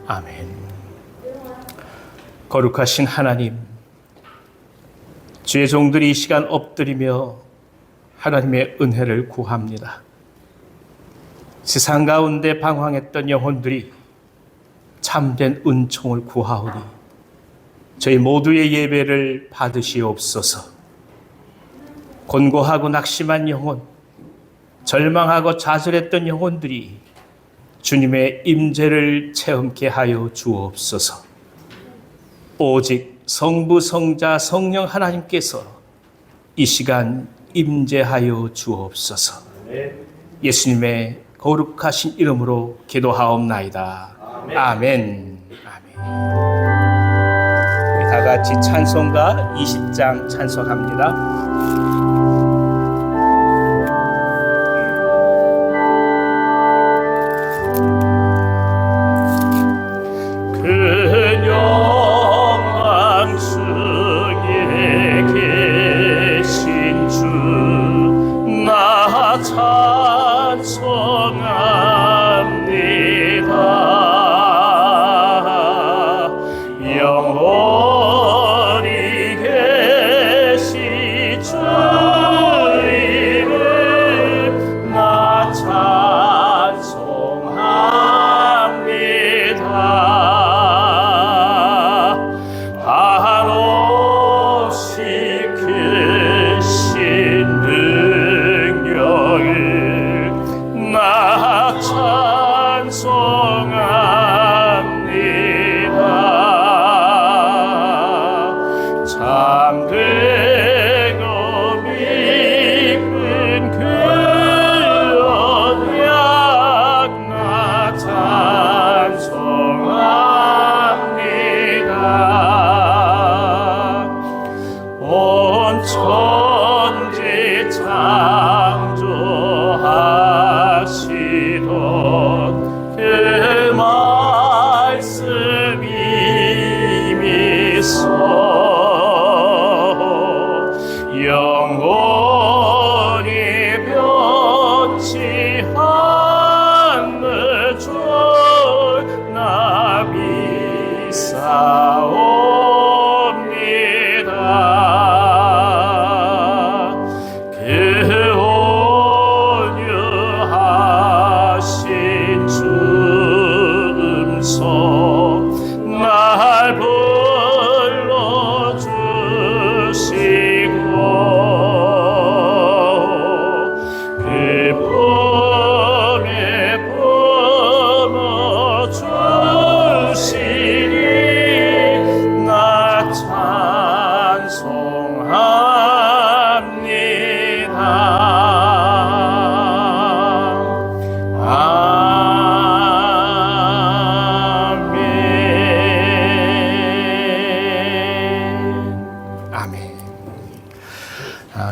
아멘. 거룩하신 하나님, 주의 종들이 이 시간 엎드리며 하나님의 은혜를 구합니다. 세상 가운데 방황했던 영혼들이 참된 은총을 구하오니 저희 모두의 예배를 받으시옵소서. 곤고하고 낙심한 영혼, 절망하고 좌절했던 영혼들이 주님의 임재를 체험케 하여 주옵소서. 오직 성부, 성자, 성령 하나님께서 이 시간 임재하여 주옵소서. 예수님의 거룩하신 이름으로 기도하옵나이다. 아멘. 우리 다 같이 찬송가 20장 찬송합니다.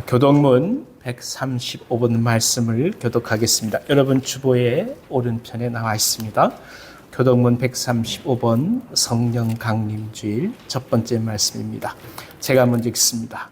교독문 135번 말씀을 교독하겠습니다. 여러분 주보의 오른편에 나와 있습니다. 교독문 135번 성령 강림주일 첫 번째 말씀입니다. 제가 먼저 읽습니다.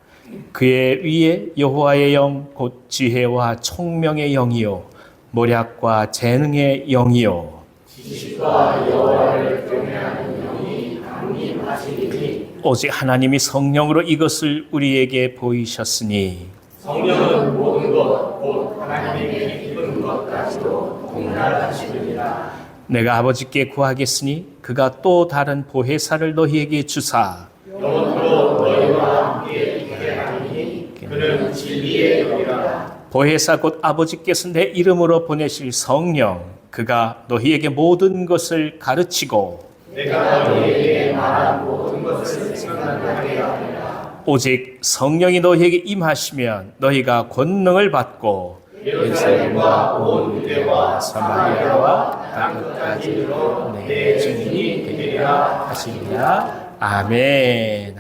그의 위에 여호와의 영 곧 지혜와 총명의 영이요 모략과 재능의 영이요 지식과 여호와를 경외하는 영이 강림하시리니 오직 하나님이 성령으로 이것을 우리에게 보이셨으니 성령은 모든 것 곧 하나님의 기쁜 것까지도 공랄하시느니라. 내가 아버지께 구하겠으니 그가 또 다른 보혜사를 너희에게 주사 영원토록 너희와 함께 있게 하리니 그는 진리의 영이라. 보혜사 곧 아버지께서 내 이름으로 보내실 성령 그가 너희에게 모든 것을 가르치고 내가 너희에게 말한 모든 것을 생각나게 하리라. 오직 성령이 너희에게 임하시면 너희가 권능을 받고 예루살렘과 온 유대와 사마리아와 땅 끝까지 이르러 내 증인이 되리라 하시니라. 아멘.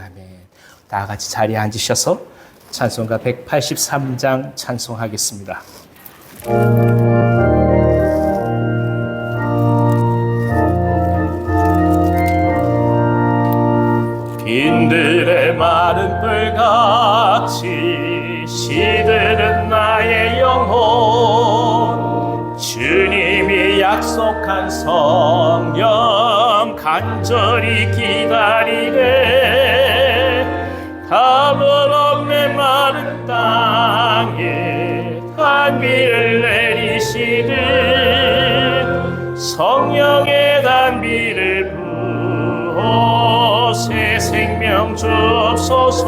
다 같이 자리에 앉으셔서 찬송가 183장 찬송하겠습니다. 빈들의 마른 뿔같이 시드는 나의 영혼 주님이 약속한 성령 간절히 기다리네. 가물 없네 마른 땅에 단비를 내리시는 성령의 단비를 부어 새 생명 주옵소서.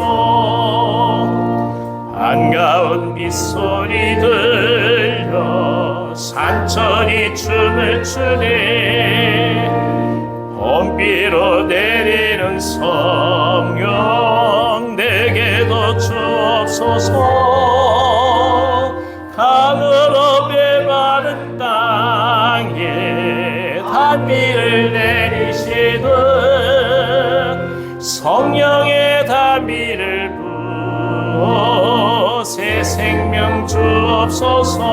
반가운 빗소리 들려 산천이 춤을 추네. 봄비로 내리는 성령 내게도 주옵소서. 가물없게 마른 땅에 단비를 내리시는 성령의 단비를 부어 새 생명 주옵소서.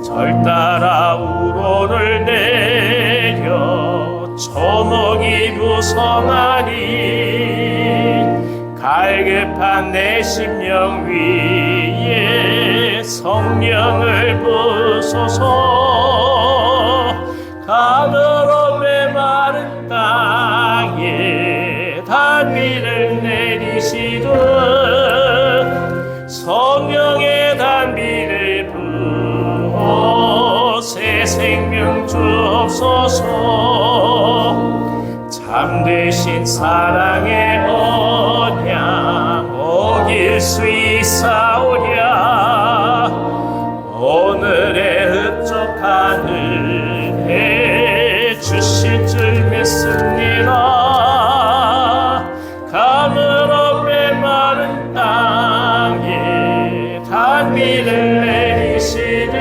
절 따라 우로를 내려 초목이 무성하니 갈급한 내 심령 위에 성령을 부소서. 가물없게 마른 땅에 단비를 내리시듯 성령의 단비를 부어 새 생명 주옵소서. 참되신 사랑의 언약 어길 수 있사오랴. 오늘의 흡족한 은혜 주실 줄 믿습니다. 가물없게 마른 땅에 단비를 내리시는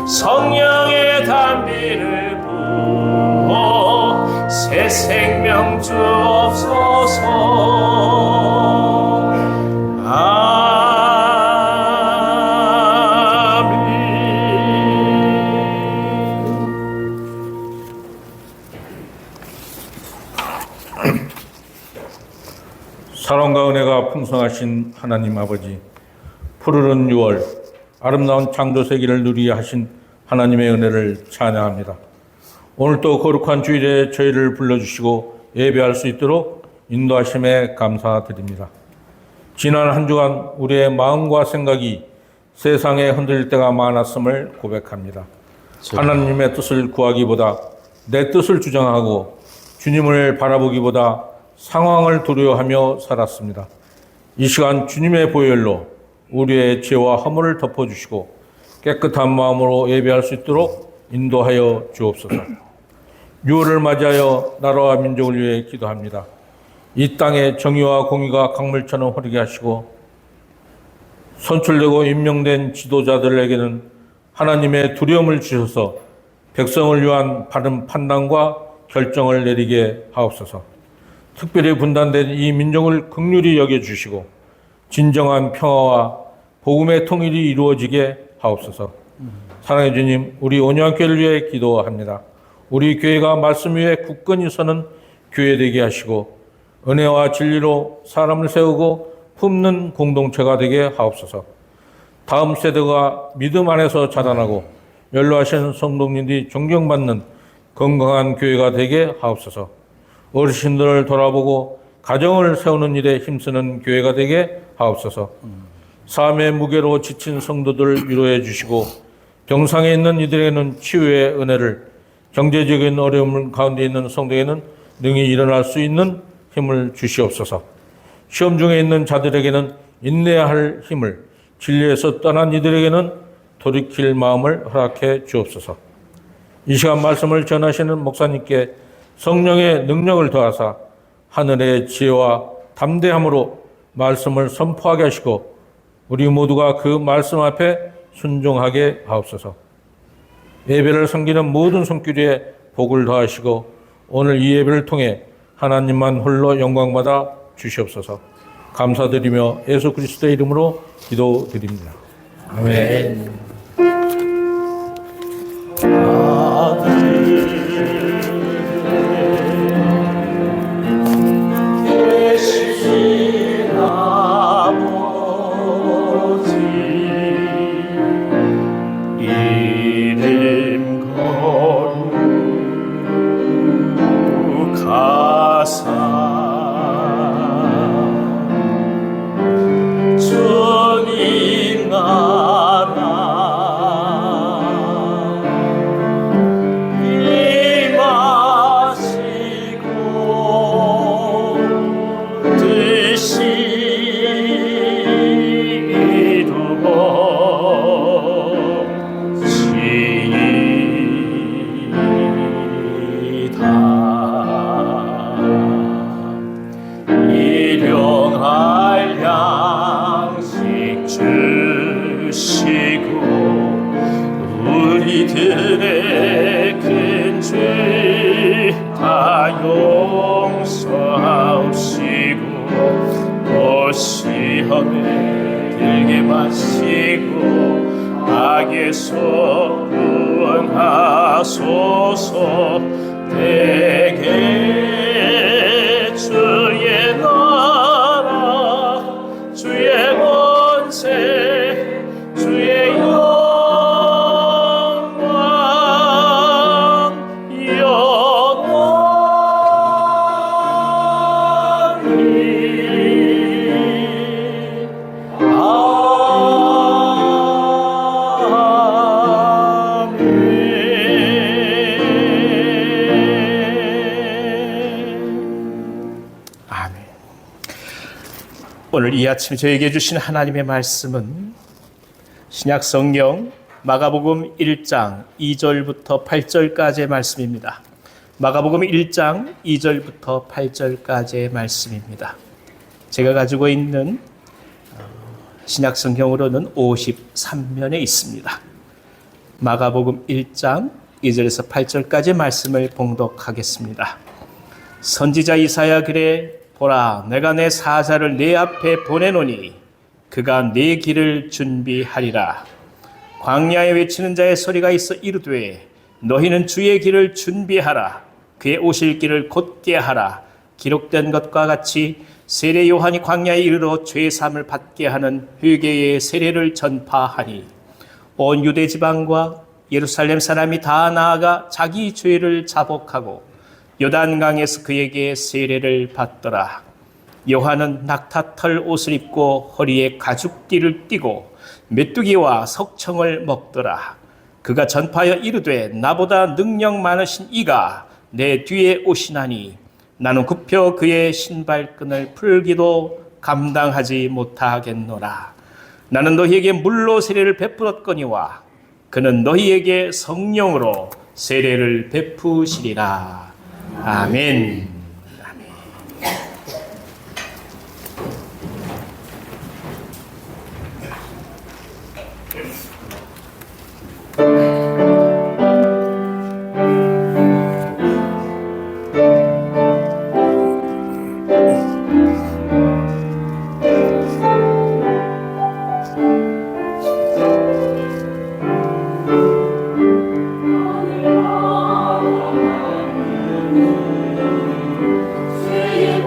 성령의 단비를 부어 새 생명 주옵소서. 사랑과 은혜가 풍성하신 하나님 아버지, 푸르른 6월 아름다운 창조세기를 누리게 하신 하나님의 은혜를 찬양합니다. 오늘 또 거룩한 주일에 저희를 불러주시고 예배할 수 있도록 인도하심에 감사드립니다. 지난 한 주간 우리의 마음과 생각이 세상에 흔들릴 때가 많았음을 고백합니다. 하나님의 뜻을 구하기보다 내 뜻을 주장하고 주님을 바라보기보다 상황을 두려워하며 살았습니다. 이 시간 주님의 보혈로 우리의 죄와 허물을 덮어주시고 깨끗한 마음으로 예배할 수 있도록 인도하여 주옵소서. 6월을 맞이하여 나라와 민족을 위해 기도합니다. 이 땅에 정의와 공의가 강물처럼 흐르게 하시고 선출되고 임명된 지도자들에게는 하나님의 두려움을 주셔서 백성을 위한 바른 판단과 결정을 내리게 하옵소서. 특별히 분단된 이 민족을 긍휼히 여겨주시고 진정한 평화와 복음의 통일이 이루어지게 하옵소서. 사랑해 주님, 우리 온유한교회를 위해 기도합니다. 우리 교회가 말씀 위에 굳건히 서는 교회 되게 하시고 은혜와 진리로 사람을 세우고 품는 공동체가 되게 하옵소서. 다음 세대가 믿음 안에서 자라나고 연로하신 성도님들이 존경받는 건강한 교회가 되게 하옵소서. 어르신들을 돌아보고 가정을 세우는 일에 힘쓰는 교회가 되게 하옵소서. 삶의 무게로 지친 성도들을 위로해 주시고 병상에 있는 이들에게는 치유의 은혜를, 경제적인 어려움 가운데 있는 성도에게는 능히 일어날 수 있는 힘을 주시옵소서. 시험 중에 있는 자들에게는 인내할 힘을, 진리에서 떠난 이들에게는 돌이킬 마음을 허락해 주옵소서. 이 시간 말씀을 전하시는 목사님께 성령의 능력을 더하사 하늘의 지혜와 담대함으로 말씀을 선포하게 하시고 우리 모두가 그 말씀 앞에 순종하게 하옵소서. 예배를 섬기는 모든 손길에 복을 더하시고 오늘 이 예배를 통해 하나님만 홀로 영광받아 주시옵소서. 감사드리며 예수 그리스도의 이름으로 기도드립니다. 아멘. 이름 거룩 용서하옵시고 또 시험에 들게 마시고 악에서 구원하소서. 대개 주의 나라 주의 권세 주의 영광 영원히 아멘. 오늘 이 아침 저에게 주신 하나님의 말씀은 신약 성경 마가복음 1장 2절부터 8절까지의 말씀입니다. 마가복음 1장 2절부터 8절까지의 말씀입니다. 제가 가지고 있는 신약 성경으로는 53면에 있습니다. 마가복음 1장 2절에서 8절까지의 말씀을 봉독하겠습니다. 선지자 이사야 그래 보라 내가 내 사자를 내 앞에 보내노니 그가 내 길을 준비하리라. 광야에 외치는 자의 소리가 있어 이르되 너희는 주의 길을 준비하라. 그의 오실 길을 곧게 하라. 기록된 것과 같이 세례 요한이 광야에 이르러 죄 사함을 받게 하는 회개의 세례를 전파하니 온 유대 지방과 예루살렘 사람이 다 나아가 자기 죄를 자복하고 요단강에서 그에게 세례를 받더라. 요한은 낙타털 옷을 입고 허리에 가죽띠를 띠고 메뚜기와 석청을 먹더라. 그가 전파하여 이르되 나보다 능력 많으신 이가 내 뒤에 오시나니 나는 굽혀 그의 신발끈을 풀기도 감당하지 못하겠노라. 나는 너희에게 물로 세례를 베풀었거니와 그는 너희에게 성령으로 세례를 베푸시리라. 아멘. 아멘. 주의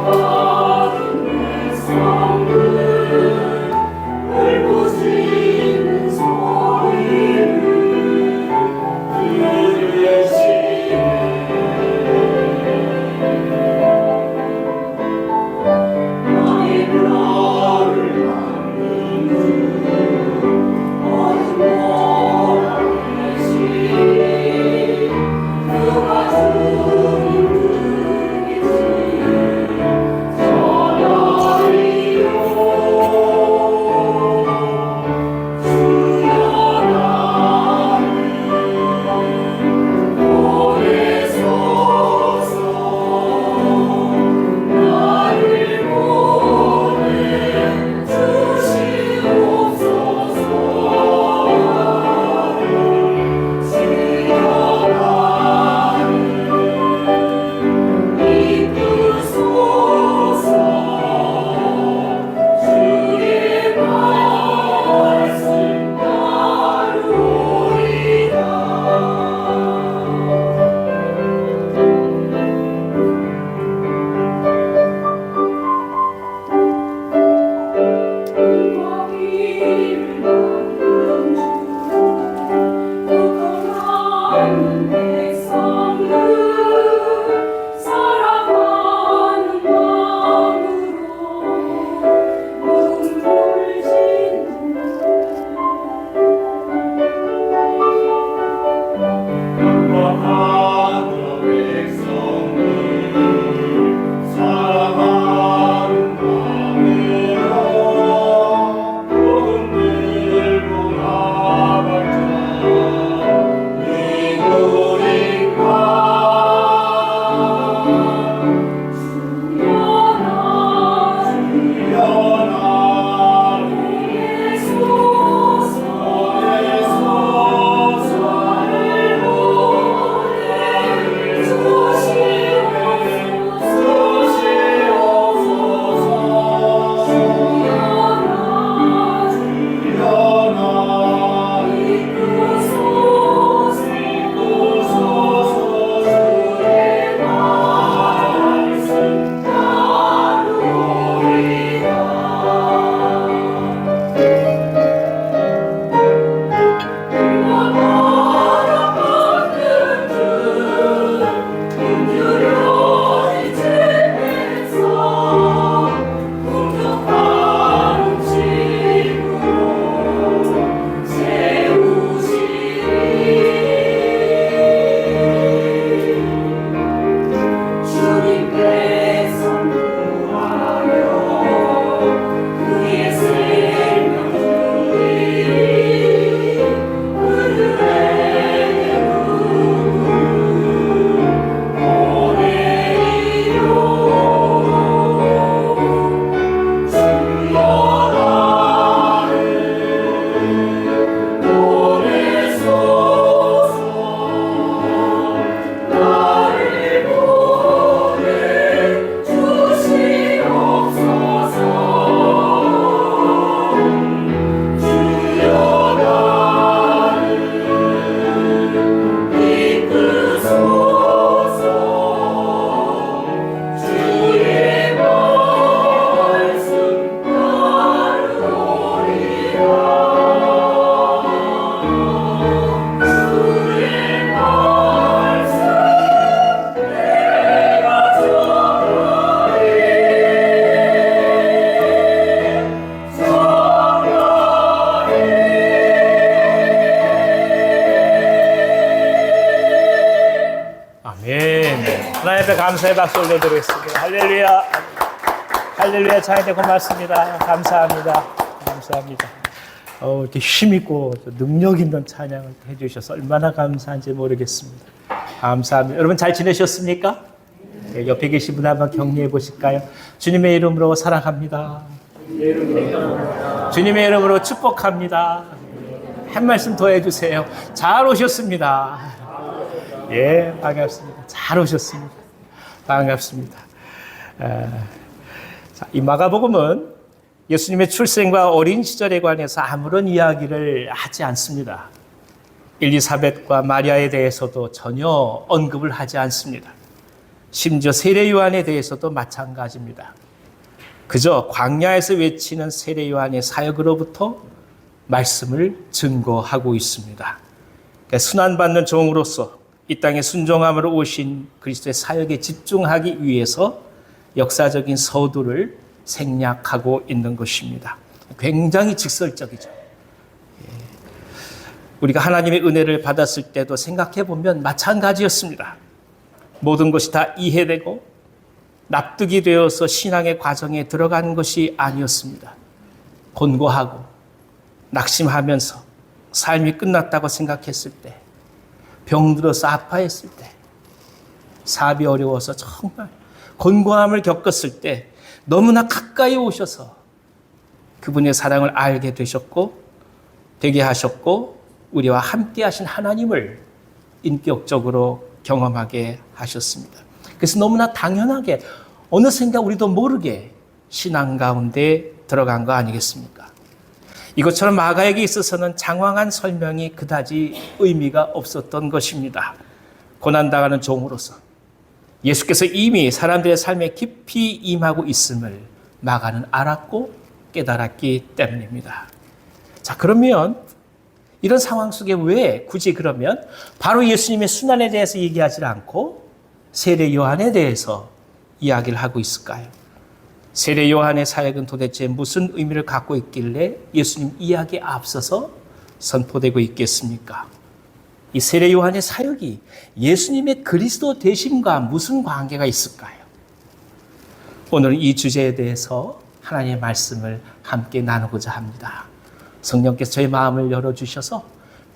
아멘. 하나님 앞에 감사의 박수 올려드리겠습니다. 할렐루야. 할렐루야. 찬양대 고맙습니다. 감사합니다. 감사합니다. 이렇게 힘있고 능력 있는 찬양을 해주셔서 얼마나 감사한지 모르겠습니다. 감사합니다. 여러분 잘 지내셨습니까? 네, 옆에 계신 분 한번 격려해 보실까요? 주님의 이름으로 사랑합니다. 주님의 이름으로 축복합니다. 한 말씀 더 해주세요. 잘 오셨습니다. 예, 반갑습니다. 잘 오셨습니다. 반갑습니다. 자, 이 마가복음은 예수님의 출생과 어린 시절에 관해서 아무런 이야기를 하지 않습니다. 엘리사벳과 마리아에 대해서도 전혀 언급을 하지 않습니다. 심지어 세례 요한에 대해서도 마찬가지입니다. 그저 광야에서 외치는 세례 요한의 사역으로부터 말씀을 증거하고 있습니다. 그러니까 순환받는 종으로서 이 땅에 순종함으로 오신 그리스도의 사역에 집중하기 위해서 역사적인 서두를 생략하고 있는 것입니다. 굉장히 직설적이죠. 우리가 하나님의 은혜를 받았을 때도 생각해 보면 마찬가지였습니다. 모든 것이 다 이해되고 납득이 되어서 신앙의 과정에 들어가는 것이 아니었습니다. 곤고하고 낙심하면서 삶이 끝났다고 생각했을 때, 병들어서 아파했을 때, 사업이 어려워서 정말 곤고함을 겪었을 때 너무나 가까이 오셔서 그분의 사랑을 알게 되셨고 되게 하셨고 우리와 함께 하신 하나님을 인격적으로 경험하게 하셨습니다. 그래서 너무나 당연하게 어느샌가 우리도 모르게 신앙 가운데 들어간 거 아니겠습니까? 이것처럼 마가에게 있어서는 장황한 설명이 그다지 의미가 없었던 것입니다. 고난당하는 종으로서 예수께서 이미 사람들의 삶에 깊이 임하고 있음을 마가는 알았고 깨달았기 때문입니다. 자, 그러면 이런 상황 속에 왜 굳이 그러면 바로 예수님의 순환에 대해서 얘기하지 않고 세례 요한에 대해서 이야기를 하고 있을까요? 세례 요한의 사역은 도대체 무슨 의미를 갖고 있길래 예수님 이야기에 앞서서 선포되고 있겠습니까? 이 세례 요한의 사역이 예수님의 그리스도 되심과 무슨 관계가 있을까요? 오늘은 이 주제에 대해서 하나님의 말씀을 함께 나누고자 합니다. 성령께서 저희 마음을 열어주셔서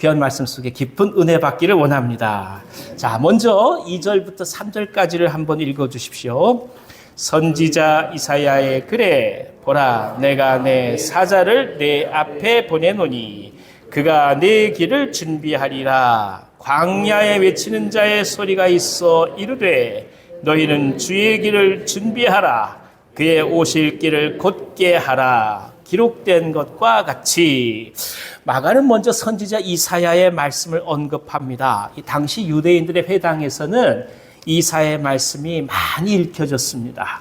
귀한 말씀 속에 깊은 은혜 받기를 원합니다. 자, 먼저 2절부터 3절까지를 한번 읽어주십시오. 선지자 이사야의 글에 보라, 내가 내 사자를 내 앞에 보내노니 그가 내 길을 준비하리라. 광야에 외치는 자의 소리가 있어 이르되 너희는 주의 길을 준비하라. 그의 오실 길을 곧게 하라. 기록된 것과 같이. 마가는 먼저 선지자 이사야의 말씀을 언급합니다. 이 당시 유대인들의 회당에서는 이사야의 말씀이 많이 읽혀졌습니다.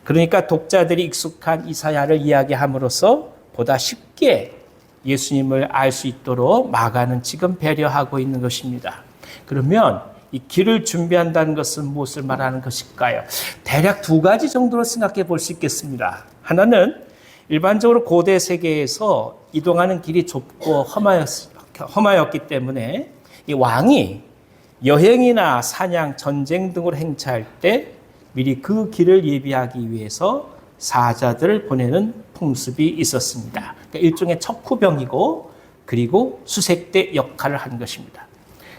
그러니까 독자들이 익숙한 이사야를 이야기함으로써 보다 쉽게 예수님을 알 수 있도록 마가는 지금 배려하고 있는 것입니다. 그러면 이 길을 준비한다는 것은 무엇을 말하는 것일까요? 대략 두 가지 정도로 생각해 볼 수 있겠습니다. 하나는 일반적으로 고대 세계에서 이동하는 길이 좁고 험하였기 때문에 이 왕이 여행이나 사냥, 전쟁 등으로 행차할 때 미리 그 길을 예비하기 위해서 사자들을 보내는 풍습이 있었습니다. 그러니까 일종의 척후병이고 그리고 수색대 역할을 한 것입니다.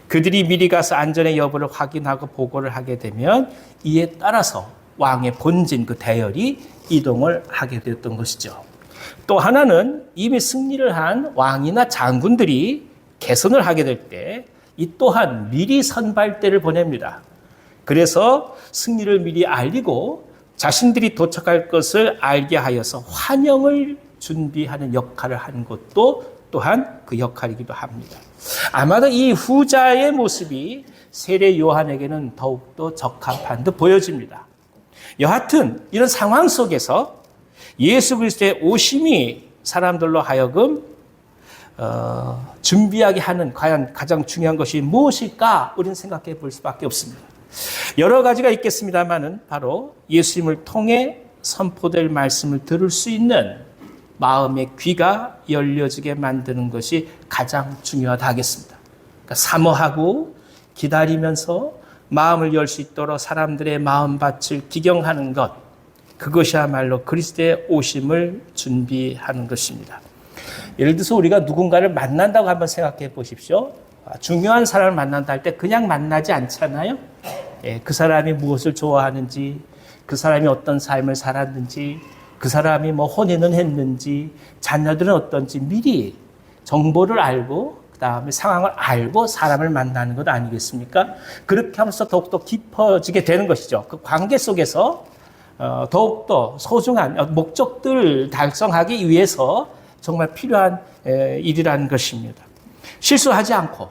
그들이 미리 가서 안전의 여부를 확인하고 보고를 하게 되면 이에 따라서 왕의 본진, 그 대열이 이동을 하게 되었던 것이죠. 또 하나는 이미 승리를 한 왕이나 장군들이 개선을 하게 될 때 이 또한 미리 선발대를 보냅니다. 그래서 승리를 미리 알리고 자신들이 도착할 것을 알게 하여서 환영을 준비하는 역할을 한 것도 또한 그 역할이기도 합니다. 아마도 이 후자의 모습이 세례 요한에게는 더욱더 적합한 듯 보여집니다. 여하튼 이런 상황 속에서 예수 그리스도의 오심이 사람들로 하여금 준비하게 하는 과연 가장 중요한 것이 무엇일까? 우리는 생각해 볼 수밖에 없습니다. 여러 가지가 있겠습니다만은 바로 예수님을 통해 선포될 말씀을 들을 수 있는 마음의 귀가 열려지게 만드는 것이 가장 중요하다 하겠습니다. 그러니까 사모하고 기다리면서 마음을 열 수 있도록 사람들의 마음밭을 기경하는 것, 그것이야말로 그리스도의 오심을 준비하는 것입니다. 예를 들어서 우리가 누군가를 만난다고 한번 생각해 보십시오. 중요한 사람을 만난다 할 때 그냥 만나지 않잖아요. 그 사람이 무엇을 좋아하는지, 그 사람이 어떤 삶을 살았는지, 그 사람이 뭐 혼인은 했는지, 자녀들은 어떤지 미리 정보를 알고 그 다음에 상황을 알고 사람을 만나는 것 아니겠습니까? 그렇게 하면서 더욱더 깊어지게 되는 것이죠. 그 관계 속에서 더욱더 소중한 목적들을 달성하기 위해서 정말 필요한 일이라는 것입니다. 실수하지 않고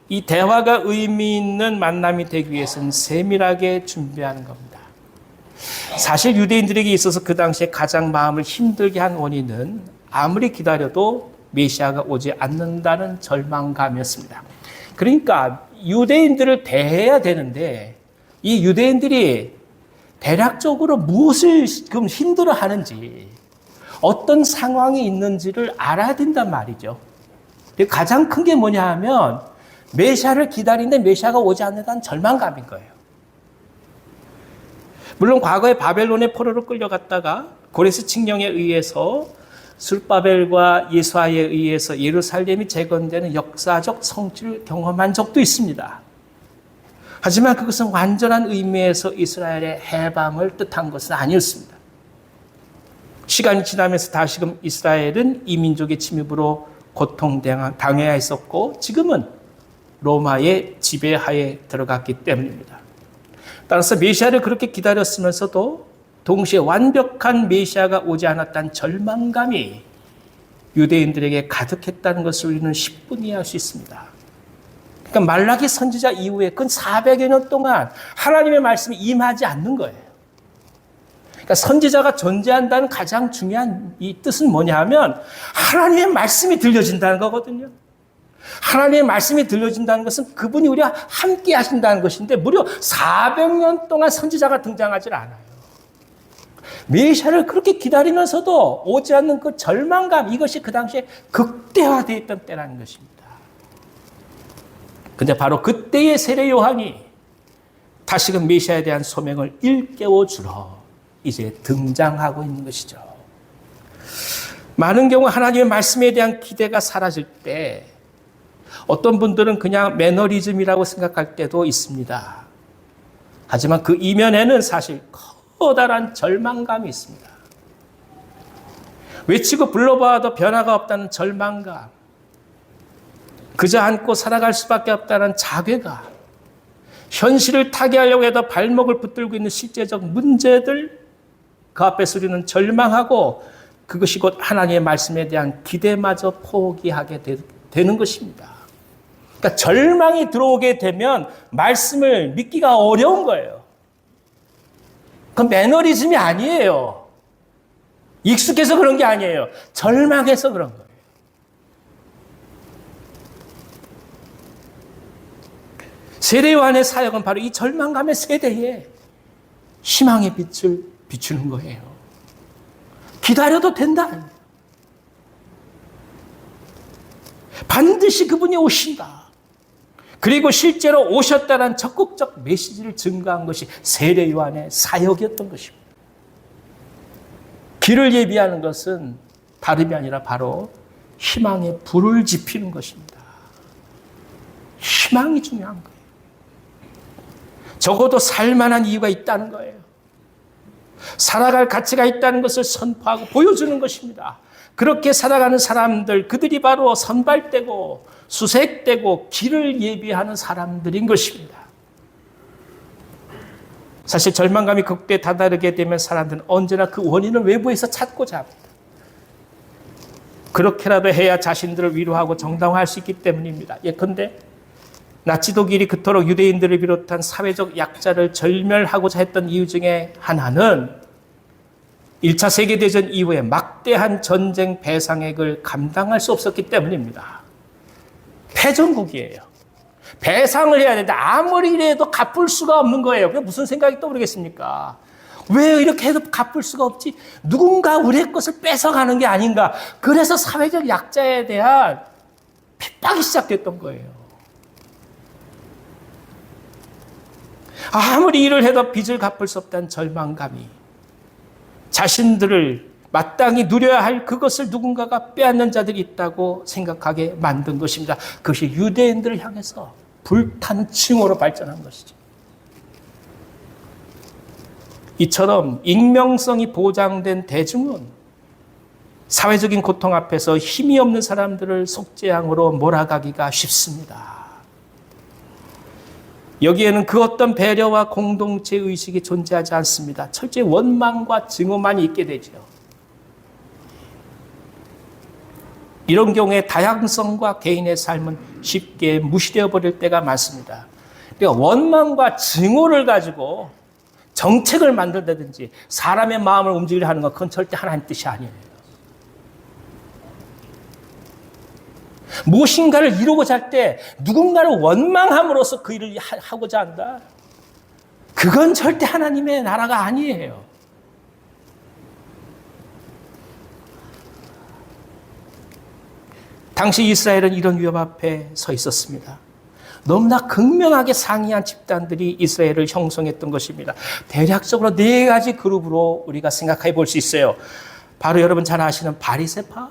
이 대화가 의미 있는 만남이 되기 위해서는 세밀하게 준비하는 겁니다. 사실 유대인들에게 있어서 그 당시에 가장 마음을 힘들게 한 원인은 아무리 기다려도 메시아가 오지 않는다는 절망감이었습니다. 그러니까 유대인들을 대해야 되는데 이 유대인들이 대략적으로 무엇을 지금 힘들어하는지 어떤 상황이 있는지를 알아야 된단 말이죠. 가장 큰 게 뭐냐 하면 메시아를 기다리는데 메시아가 오지 않는다는 절망감인 거예요. 물론 과거에 바벨론의 포로로 끌려갔다가 고레스 칙령에 의해서 술바벨과 예수아에 의해서 예루살렘이 재건되는 역사적 성취를 경험한 적도 있습니다. 하지만 그것은 완전한 의미에서 이스라엘의 해방을 뜻한 것은 아니었습니다. 시간이 지나면서 다시금 이스라엘은 이민족의 침입으로 고통당해야 했었고 지금은 로마의 지배하에 들어갔기 때문입니다. 따라서 메시아를 그렇게 기다렸으면서도 동시에 완벽한 메시아가 오지 않았다는 절망감이 유대인들에게 가득했다는 것을 우리는 10분 이해할 수 있습니다. 그러니까 말라기 선지자 이후에 그 400여 년 동안 하나님의 말씀이 임하지 않는 거예요. 그러니까 선지자가 존재한다는 가장 중요한 이 뜻은 뭐냐 하면 하나님의 말씀이 들려진다는 거거든요. 하나님의 말씀이 들려진다는 것은 그분이 우리와 함께 하신다는 것인데 무려 400년 동안 선지자가 등장하지 않아요. 메시아를 그렇게 기다리면서도 오지 않는 그 절망감, 이것이 그 당시에 극대화되어 있던 때라는 것입니다. 근데 바로 그때의 세례 요한이 다시금 메시아에 대한 소명을 일깨워 주러 이제 등장하고 있는 것이죠. 많은 경우 하나님의 말씀에 대한 기대가 사라질 때 어떤 분들은 그냥 매너리즘이라고 생각할 때도 있습니다. 하지만 그 이면에는 사실 커다란 절망감이 있습니다. 외치고 불러봐도 변화가 없다는 절망감, 그저 안고 살아갈 수밖에 없다는 자괴감, 현실을 타개하려고 해도 발목을 붙들고 있는 실제적 문제들, 그 앞에서 우리는 절망하고 그것이 곧 하나님의 말씀에 대한 기대마저 포기하게 되는 것입니다. 그러니까 절망이 들어오게 되면 말씀을 믿기가 어려운 거예요. 그건 매너리즘이 아니에요. 익숙해서 그런 게 아니에요. 절망해서 그런 거예요. 세례 요한의 사역은 바로 이 절망감의 세대에 희망의 빛을 비추는 거예요. 기다려도 된다. 반드시 그분이 오신다. 그리고 실제로 오셨다는 적극적 메시지를 증거한 것이 세례 요한의 사역이었던 것입니다. 길을 예비하는 것은 다름이 아니라 바로 희망의 불을 지피는 것입니다. 희망이 중요한 거예요. 적어도 살만한 이유가 있다는 거예요. 살아갈 가치가 있다는 것을 선포하고 보여주는 것입니다. 그렇게 살아가는 사람들, 그들이 바로 선발되고 수색되고 길을 예비하는 사람들인 것입니다. 사실 절망감이 극도에 다다르게 되면 사람들은 언제나 그 원인을 외부에서 찾고자 합니다. 그렇게라도 해야 자신들을 위로하고 정당화할 수 있기 때문입니다. 예컨대 나치독일이 그토록 유대인들을 비롯한 사회적 약자를 절멸하고자 했던 이유 중에 하나는 1차 세계대전 이후에 막대한 전쟁 배상액을 감당할 수 없었기 때문입니다. 패전국이에요. 배상을 해야 되는데 아무리 이래도 갚을 수가 없는 거예요. 그게 무슨 생각이 떠오르겠습니까? 왜 이렇게 해도 갚을 수가 없지? 누군가 우리의 것을 뺏어가는 게 아닌가? 그래서 사회적 약자에 대한 핍박이 시작됐던 거예요. 아무리 일을 해도 빚을 갚을 수 없다는 절망감이 자신들을 마땅히 누려야 할 그것을 누군가가 빼앗는 자들이 있다고 생각하게 만든 것입니다. 그것이 유대인들을 향해서 불타는 징후로 발전한 것이죠. 이처럼 익명성이 보장된 대중은 사회적인 고통 앞에서 힘이 없는 사람들을 속죄양으로 몰아가기가 쉽습니다. 여기에는 그 어떤 배려와 공동체 의식이 존재하지 않습니다. 철저히 원망과 증오만 있게 되죠. 이런 경우에 다양성과 개인의 삶은 쉽게 무시되어 버릴 때가 많습니다. 그러니까 원망과 증오를 가지고 정책을 만든다든지 사람의 마음을 움직이려 하는 것, 그건 절대 하나님 뜻이 아니에요. 무엇인가를 이루고자 할 때 누군가를 원망함으로써 그 일을 하고자 한다. 그건 절대 하나님의 나라가 아니에요. 당시 이스라엘은 이런 위협 앞에 서 있었습니다. 너무나 극명하게 상이한 집단들이 이스라엘을 형성했던 것입니다. 대략적으로 4가지 그룹으로 우리가 생각해 볼 수 있어요. 바로 여러분 잘 아시는 바리새파,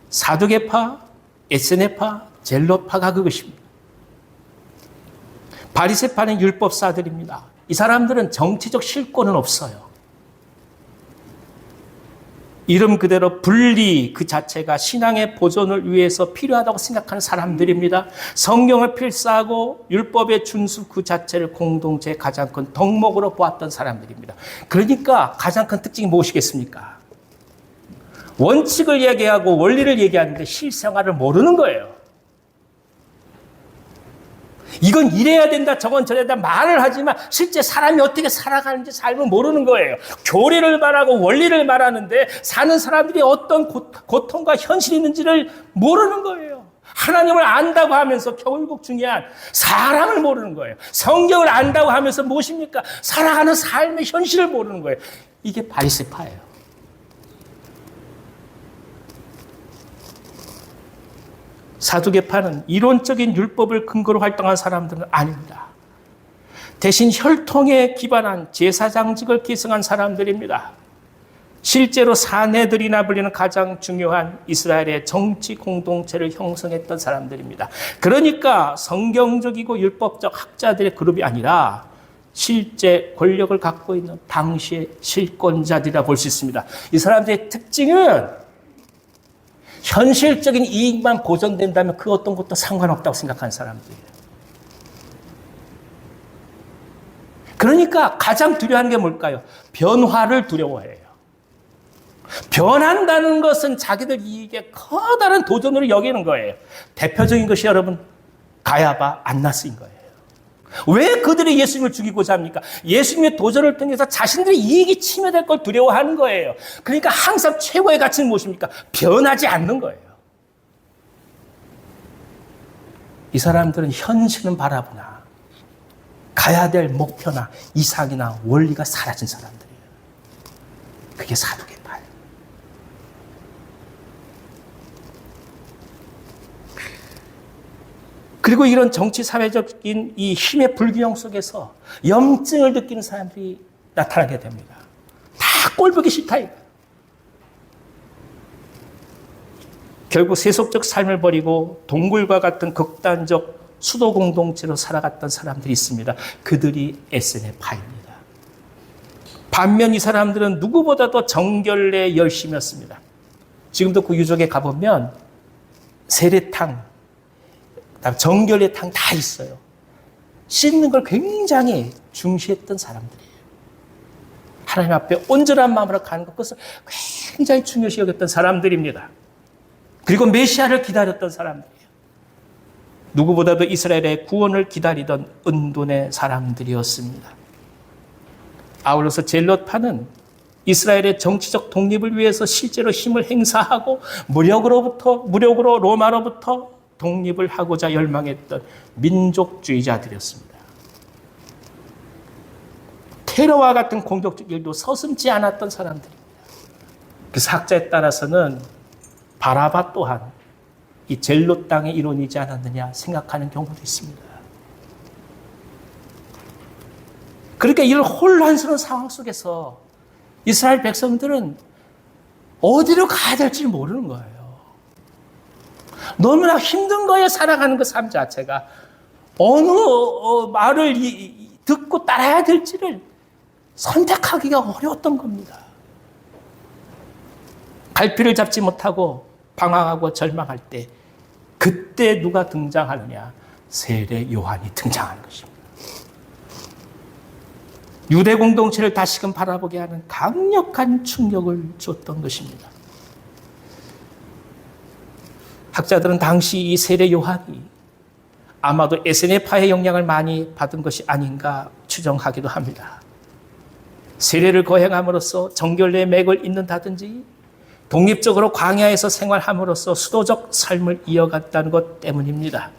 사두개파, 에스네파, 젤롯파가 그것입니다. 바리새파는 율법사들입니다. 이 사람들은 정치적 실권은 없어요. 이름 그대로 분리 그 자체가 신앙의 보존을 위해서 필요하다고 생각하는 사람들입니다. 성경을 필사하고 율법의 준수 그 자체를 공동체의 가장 큰 덕목으로 보았던 사람들입니다. 그러니까 가장 큰 특징이 무엇이겠습니까? 원칙을 얘기하고 원리를 얘기하는데 실생활을 모르는 거예요. 이건 이래야 된다, 저건 저래야 된다 말을 하지만 실제 사람이 어떻게 살아가는지 삶을 모르는 거예요. 교리를 말하고 원리를 말하는데 사는 사람들이 어떤 고통과 현실이 있는지를 모르는 거예요. 하나님을 안다고 하면서 결국 중요한 사람을 모르는 거예요. 성경을 안다고 하면서 무엇입니까? 살아가는 삶의 현실을 모르는 거예요. 이게 바리새파예요. 사두개파는 이론적인 율법을 근거로 활동한 사람들은 아닙니다. 대신 혈통에 기반한 제사장직을 계승한 사람들입니다. 실제로 사내들이나 불리는 가장 중요한 이스라엘의 정치 공동체를 형성했던 사람들입니다. 그러니까 성경적이고 율법적 학자들의 그룹이 아니라 실제 권력을 갖고 있는 당시의 실권자들이라 볼 수 있습니다. 이 사람들의 특징은 현실적인 이익만 보존된다면 그 어떤 것도 상관없다고 생각하는 사람들이에요. 그러니까 가장 두려워하는 게 뭘까요? 변화를 두려워해요. 변한다는 것은 자기들 이익에 커다란 도전으로 여기는 거예요. 대표적인 것이 여러분 가야바, 안나스인 거예요. 왜 그들이 예수님을 죽이고자 합니까? 예수님의 도전을 통해서 자신들의 이익이 침해될 걸 두려워하는 거예요. 그러니까 항상 최고의 가치는 무엇입니까? 변하지 않는 거예요. 이 사람들은 현실은 바라보나 가야 될 목표나 이상이나 원리가 사라진 사람들이에요. 그게 사두개파예요. 그리고 이런 정치 사회적인 이 힘의 불균형 속에서 염증을 느끼는 사람들이 나타나게 됩니다. 다 꼴보기 싫다 이거. 결국 세속적 삶을 버리고 동굴과 같은 극단적 수도 공동체로 살아갔던 사람들이 있습니다. 그들이 에스네파입니다. 반면 이 사람들은 누구보다도 정결에 열심이었습니다. 지금도 그 유적에 가보면 세례탕, 정결의 탕 다 있어요. 씻는 걸 굉장히 중시했던 사람들이에요. 하나님 앞에 온전한 마음으로 가는 것을 굉장히 중요시 여겼던 사람들입니다. 그리고 메시아를 기다렸던 사람들이에요. 누구보다도 이스라엘의 구원을 기다리던 은둔의 사람들이었습니다. 아울러서 젤롯파는 이스라엘의 정치적 독립을 위해서 실제로 힘을 행사하고 무력으로 로마로부터 독립을 하고자 열망했던 민족주의자들이었습니다. 테러와 같은 공격적 일도 서슴지 않았던 사람들입니다. 그래서 학자에 따라서는 바라바 또한 이 젤롯 땅의 일원이지 않았느냐 생각하는 경우도 있습니다. 그러니까 이런 혼란스러운 상황 속에서 이스라엘 백성들은 어디로 가야 될지 모르는 거예요. 너무나 힘든 거예요. 살아가는 그 삶 자체가. 어느 말을 듣고 따라야 될지를 선택하기가 어려웠던 겁니다. 갈피를 잡지 못하고 방황하고 절망할 때 그때 누가 등장하느냐? 세례 요한이 등장하는 것입니다. 유대 공동체를 다시금 바라보게 하는 강력한 충격을 줬던 것입니다. 학자들은 당시 이 세례 요한이 아마도 에세네파의 영향을 많이 받은 것이 아닌가 추정하기도 합니다. 세례를 거행함으로써 정결례의 맥을 잇는다든지 독립적으로 광야에서 생활함으로써 수도적 삶을 이어갔다는 것 때문입니다.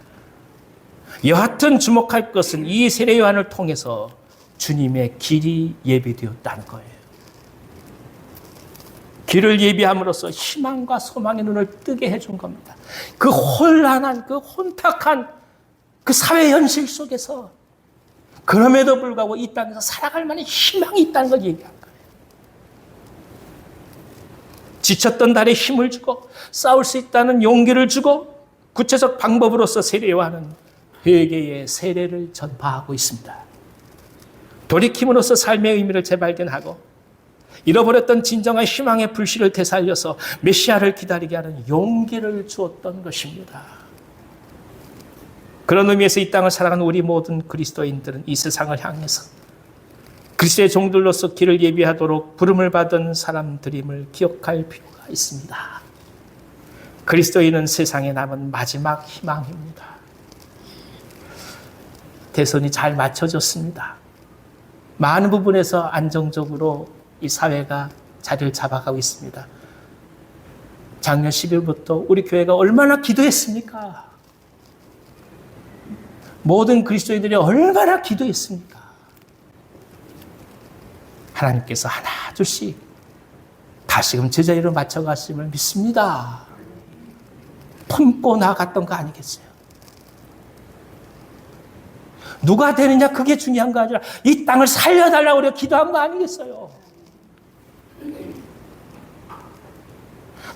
여하튼 주목할 것은 이 세례 요한을 통해서 주님의 길이 예비되었다는 거예요. 길을 예비함으로써 희망과 소망의 눈을 뜨게 해준 겁니다. 그 혼란한, 그 혼탁한 그 사회 현실 속에서 그럼에도 불구하고 이 땅에서 살아갈 만한 희망이 있다는 걸 얘기한 거예요. 지쳤던 달에 힘을 주고 싸울 수 있다는 용기를 주고 구체적 방법으로서 세례 요한은 회개의 세례를 전파하고 있습니다. 돌이킴으로써 삶의 의미를 재발견하고 잃어버렸던 진정한 희망의 불씨를 되살려서 메시아를 기다리게 하는 용기를 주었던 것입니다. 그런 의미에서 이 땅을 살아가는 우리 모든 그리스도인들은 이 세상을 향해서 그리스도의 종들로서 길을 예비하도록 부름을 받은 사람들임을 기억할 필요가 있습니다. 그리스도인은 세상에 남은 마지막 희망입니다. 대선이 잘 맞춰졌습니다. 많은 부분에서 안정적으로 이 사회가 자리를 잡아가고 있습니다. 작년 10일부터 우리 교회가 얼마나 기도했습니까? 모든 그리스도인들이 얼마나 기도했습니까? 하나님께서 하나 둘씩 다시금 제자리로 맞춰가심을 믿습니다. 품고 나갔던 거 아니겠어요? 누가 되느냐 그게 중요한 거 아니라 이 땅을 살려달라고 우리가 기도한 거 아니겠어요?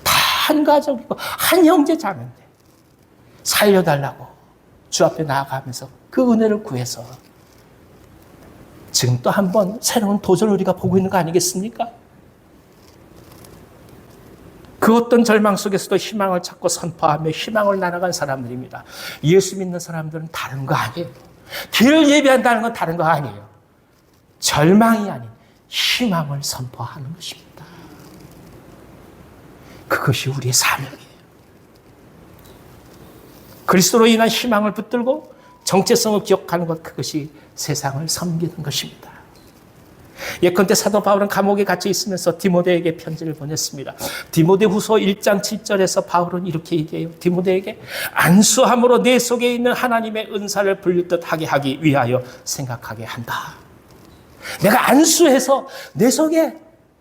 다 한 가족이고 한 형제 자매인데 살려달라고 주 앞에 나아가면서 그 은혜를 구해서 지금 또 한 번 새로운 도전을 우리가 보고 있는 거 아니겠습니까? 그 어떤 절망 속에서도 희망을 찾고 선포하며 희망을 나눠간 사람들입니다. 예수 믿는 사람들은 다른 거 아니에요. 길을 예비한다는 건 다른 거 아니에요. 절망이 아닌 희망을 선포하는 것입니다. 그것이 우리의 사명이에요. 그리스도로 인한 희망을 붙들고 정체성을 기억하는 것, 그것이 세상을 섬기는 것입니다. 예컨대 사도 바울은 감옥에 갇혀 있으면서 디모데에게 편지를 보냈습니다. 디모데후서 1장 7절에서 바울은 이렇게 얘기해요. 디모데에게 안수함으로 내 속에 있는 하나님의 은사를 불릴 하게 하기 위하여 생각하게 한다. 내가 안수해서 내 속에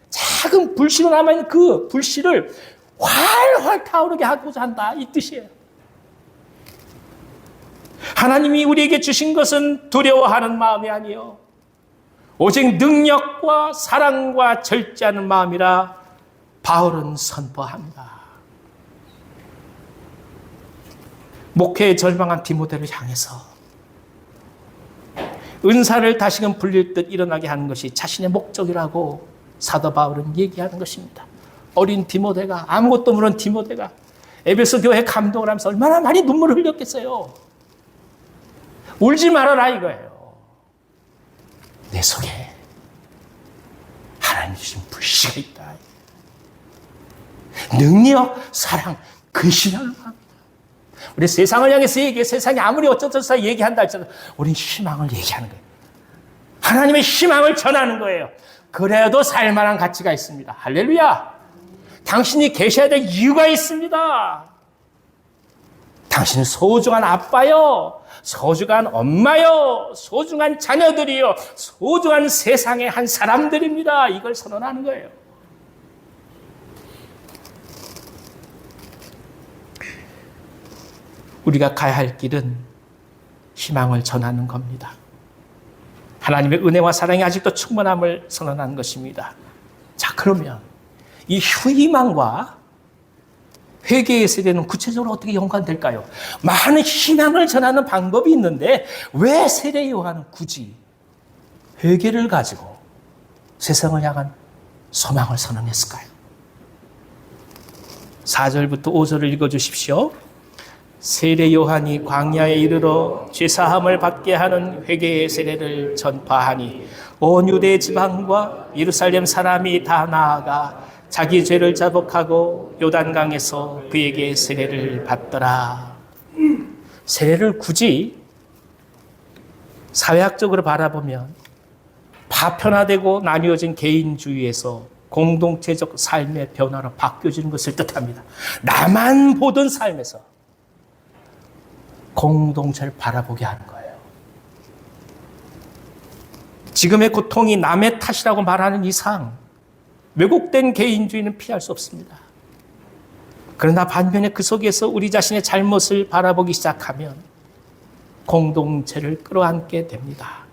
작은 불씨로 남아있는 그 불씨를 활활 타오르게 하고자 한다. 이 뜻이에요. 하나님이 우리에게 주신 것은 두려워하는 마음이 아니요 오직 능력과 사랑과 절제하는 마음이라 바울은 선포합니다. 목회에 절망한 디모데를 향해서 은사를 다시금 불릴 듯 일어나게 하는 것이 자신의 목적이라고 사도 바울은 얘기하는 것입니다. 어린 디모데가, 아무것도 모르는 디모데가 에베소 교회 감동을 하면서 얼마나 많이 눈물을 흘렸겠어요. 울지 말아라 이거예요. 내 속에 하나님 주신 불씨가 있다. 능력, 사랑, 근신하는 마음이다. 우리 세상을 향해서 얘기해. 세상이 아무리 어쩌저쩌 얘기한다 할지라도 우리는 희망을 얘기하는 거예요. 하나님의 희망을 전하는 거예요. 그래도 살만한 가치가 있습니다. 할렐루야. 당신이 계셔야 될 이유가 있습니다. 당신은 소중한 아빠요, 소중한 엄마요, 소중한 자녀들이요, 소중한 세상의 한 사람들입니다. 이걸 선언하는 거예요. 우리가 가야 할 길은 희망을 전하는 겁니다. 하나님의 은혜와 사랑이 아직도 충만함을 선언하는 것입니다. 자, 그러면 이 희망과 회개의 세대는 구체적으로 어떻게 연관될까요? 많은 희망을 전하는 방법이 있는데 왜 세례 요한은 굳이 회개를 가지고 세상을 향한 소망을 선언했을까요? 4절부터 5절을 읽어주십시오. 세례 요한이 광야에 이르러 죄사함을 받게 하는 회개의 세례를 전파하니 온 유대 지방과 예루살렘 사람이 다 나아가 자기 죄를 자복하고 요단강에서 그에게 세례를 받더라. 세례를 굳이 사회학적으로 바라보면 파편화되고 나뉘어진 개인주의에서 공동체적 삶의 변화로 바뀌어지는 것을 뜻합니다. 나만 보던 삶에서 공동체를 바라보게 하는 거예요. 지금의 고통이 남의 탓이라고 말하는 이상 왜곡된 개인주의는 피할 수 없습니다. 그러나 반면에 그 속에서 우리 자신의 잘못을 바라보기 시작하면 공동체를 끌어안게 됩니다.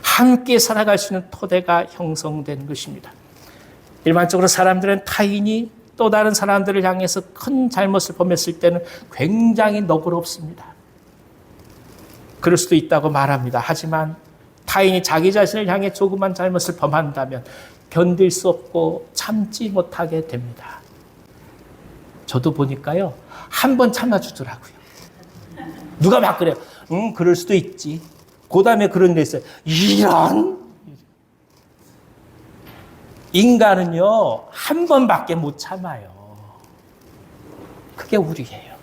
함께 살아갈 수 있는 토대가 형성된 것입니다. 일반적으로 사람들은 타인이 또 다른 사람들을 향해서 큰 잘못을 범했을 때는 굉장히 너그럽습니다. 그럴 수도 있다고 말합니다. 하지만 타인이 자기 자신을 향해 조그만 잘못을 범한다면 견딜 수 없고 참지 못하게 됩니다. 저도 보니까요, 한 번 참아주더라고요. 누가 막 그래요. 그럴 수도 있지. 그 다음에 그런 데 있어요. 이런! 인간은요, 한 번밖에 못 참아요. 그게 우리예요.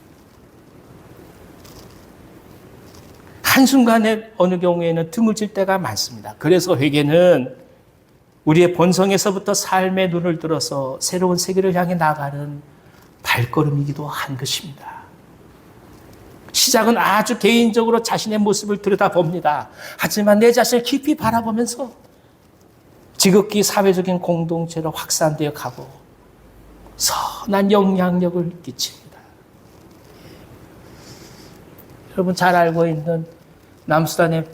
한순간에 어느 경우에는 등을 칠 때가 많습니다. 그래서 회개는 우리의 본성에서부터 삶의 눈을 들어서 새로운 세계를 향해 나가는 발걸음이기도 한 것입니다. 시작은 아주 개인적으로 자신의 모습을 들여다봅니다. 하지만 내 자신을 깊이 바라보면서 지극히 사회적인 공동체로 확산되어 가고 선한 영향력을 끼칩니다. 여러분 잘 알고 있는 남수단에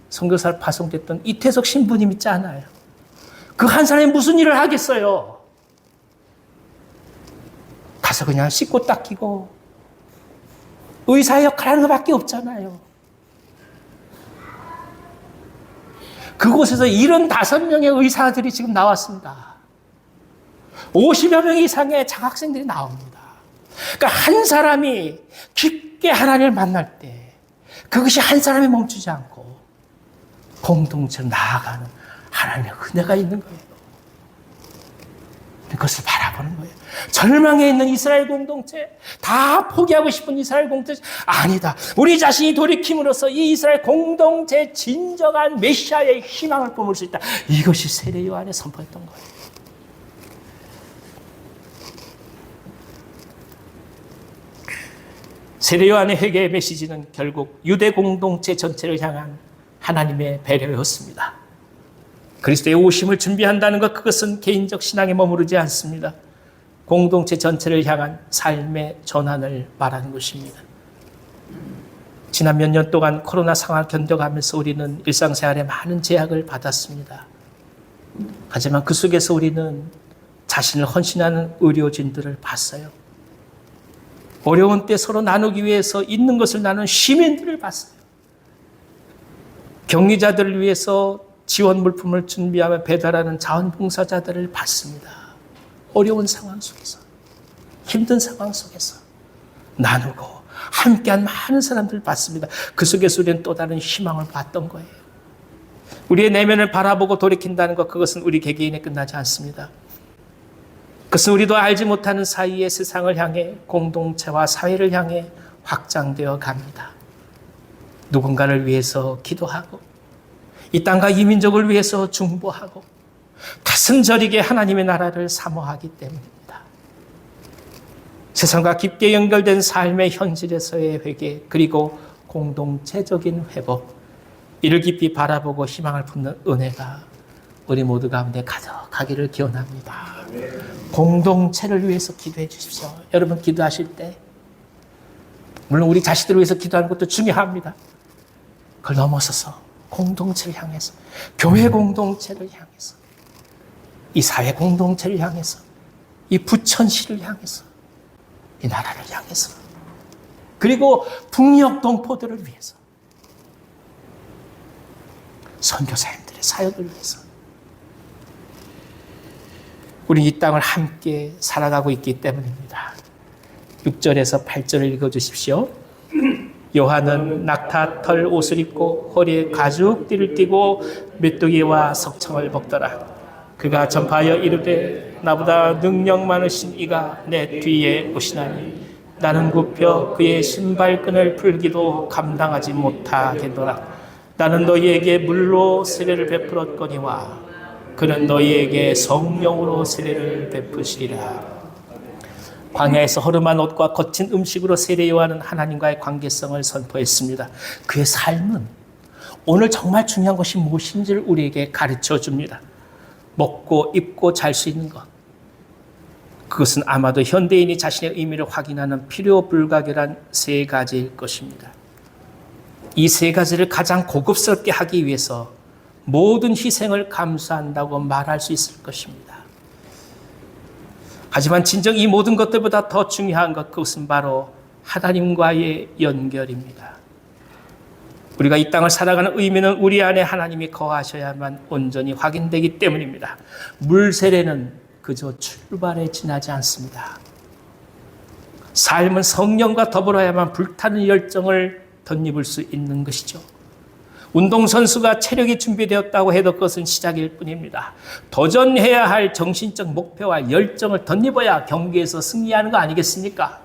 선교사로 파송됐던 이태석 신부님 있지 않아요? 그 한 사람이 무슨 일을 하겠어요? 가서 그냥 씻고 닦이고 의사 역할하는 것밖에 없잖아요. 그곳에서 75명의 의사들이 지금 나왔습니다. 50여 명 이상의 장학생들이 나옵니다. 그러니까 한 사람이 깊게 하나님을 만날 때 그것이 한 사람이 멈추지 않고 공동체로 나아가는 하나님의 은혜가 있는 거예요. 그것을 바라보는 거예요. 절망에 있는 이스라엘 공동체, 다 포기하고 싶은 이스라엘 공동체, 아니다. 우리 자신이 돌이킴으로써 이 이스라엘 공동체의 진정한 메시아의 희망을 뿜을 수 있다. 이것이 세례 요한의 선포였던 거예요. 세례 요한의 회개의 메시지는 결국 유대 공동체 전체를 향한 하나님의 배려였습니다. 그리스도의 오심을 준비한다는 것, 그것은 개인적 신앙에 머무르지 않습니다. 공동체 전체를 향한 삶의 전환을 말하는 것입니다. 지난 몇 년 동안 코로나 상황을 견뎌가면서 우리는 일상생활에 많은 제약을 받았습니다. 하지만 그 속에서 우리는 자신을 헌신하는 의료진들을 봤어요. 어려운 때 서로 나누기 위해서 있는 것을 나누는 시민들을 봤어요. 격리자들을 위해서 지원 물품을 준비하며 배달하는 자원봉사자들을 봤습니다. 어려운 상황 속에서, 힘든 상황 속에서 나누고 함께한 많은 사람들을 봤습니다. 그 속에서 우리는 또 다른 희망을 봤던 거예요. 우리의 내면을 바라보고 돌이킨다는 것, 그것은 우리 개개인에 끝나지 않습니다. 그것은 우리도 알지 못하는 사이에 세상을 향해, 공동체와 사회를 향해 확장되어 갑니다. 누군가를 위해서 기도하고 이 땅과 이 민족을 위해서 중보하고 가슴 저리게 하나님의 나라를 사모하기 때문입니다. 세상과 깊게 연결된 삶의 현실에서의 회개, 그리고 공동체적인 회복, 이를 깊이 바라보고 희망을 품는 은혜가 우리 모두 가운데 가득하기를 기원합니다. 공동체를 위해서 기도해 주십시오. 여러분 기도하실 때 물론 우리 자신들을 위해서 기도하는 것도 중요합니다. 그걸 넘어서서 공동체를 향해서, 교회 공동체를 향해서, 이 사회 공동체를 향해서, 이 부천시를 향해서, 이 나라를 향해서, 그리고 북녘 동포들을 위해서, 선교사님들의 사역을 위해서 우리 이 땅을 함께 살아가고 있기 때문입니다. 6절에서 8절을 읽어주십시오. 요한은 낙타 털 옷을 입고 허리에 가죽띠를 띠고 메뚜기와 석청을 먹더라. 그가 전파하여 이르되 나보다 능력 많으신 이가 내 뒤에 오시나니 나는 굽혀 그의 신발끈을 풀기도 감당하지 못하겠노라. 나는 너희에게 물로 세례를 베풀었거니와 그는 너희에게 성령으로 세례를 베푸시리라. 광야에서 허름한 옷과 거친 음식으로 세례 요한은 하나님과의 관계성을 선포했습니다. 그의 삶은 오늘 정말 중요한 것이 무엇인지를 우리에게 가르쳐 줍니다. 먹고 입고 잘 수 있는 것. 그것은 아마도 현대인이 자신의 의미를 확인하는 필요 불가결한 세 가지일 것입니다. 이 세 가지를 가장 고급스럽게 하기 위해서 모든 희생을 감수한다고 말할 수 있을 것입니다. 하지만 진정 이 모든 것들보다 더 중요한 것, 그것은 바로 하나님과의 연결입니다. 우리가 이 땅을 살아가는 의미는 우리 안에 하나님이 거하셔야만 온전히 확인되기 때문입니다. 물 세례는 그저 출발에 지나지 않습니다. 삶은 성령과 더불어야만 불타는 열정을 덧입을 수 있는 것이죠. 운동선수가 체력이 준비되었다고 해도 그것은 시작일 뿐입니다. 도전해야 할 정신적 목표와 열정을 덧입어야 경기에서 승리하는 거 아니겠습니까?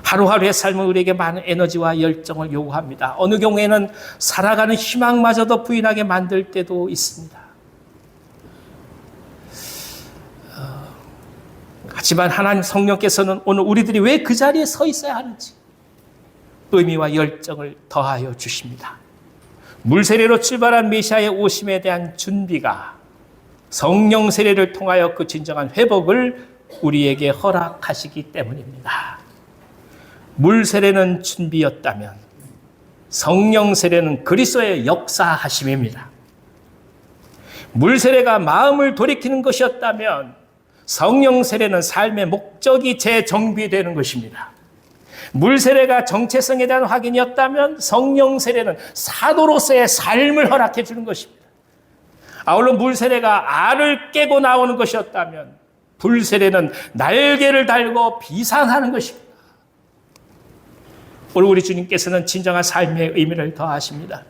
하루하루의 삶은 우리에게 많은 에너지와 열정을 요구합니다. 어느 경우에는 살아가는 희망마저도 부인하게 만들 때도 있습니다. 하지만 하나님 성령께서는 오늘 우리들이 왜 그 자리에 서 있어야 하는지 의미와 열정을 더하여 주십니다. 물세례로 출발한 메시아의 오심에 대한 준비가 성령 세례를 통하여 그 진정한 회복을 우리에게 허락하시기 때문입니다. 물세례는 준비였다면 성령 세례는 그리스도의 역사하심입니다. 물세례가 마음을 돌이키는 것이었다면 성령 세례는 삶의 목적이 재정비되는 것입니다. 물세례가 정체성에 대한 확인이었다면 성령 세례는 사도로서의 삶을 허락해 주는 것입니다. 아울러 물세례가 알을 깨고 나오는 것이었다면 불세례는 날개를 달고 비상하는 것입니다. 오늘 우리 주님께서는 진정한 삶의 의미를 더하십니다.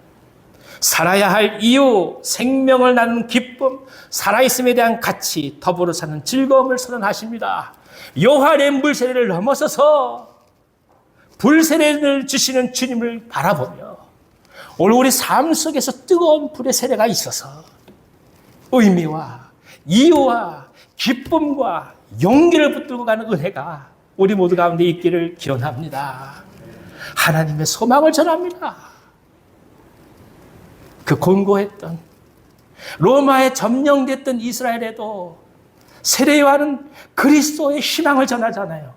살아야 할 이유, 생명을 나누는 기쁨, 살아있음에 대한 가치, 더불어 사는 즐거움을 선언하십니다. 요한의 물세례를 넘어서서 불세례를 주시는 주님을 바라보며 오늘 우리 삶 속에서 뜨거운 불의 세례가 있어서 의미와 이유와 기쁨과 용기를 붙들고 가는 은혜가 우리 모두 가운데 있기를 기원합니다. 하나님의 소망을 전합니다. 그 곤고했던 로마에 점령됐던 이스라엘에도 세례요한은 그리스도의 희망을 전하잖아요.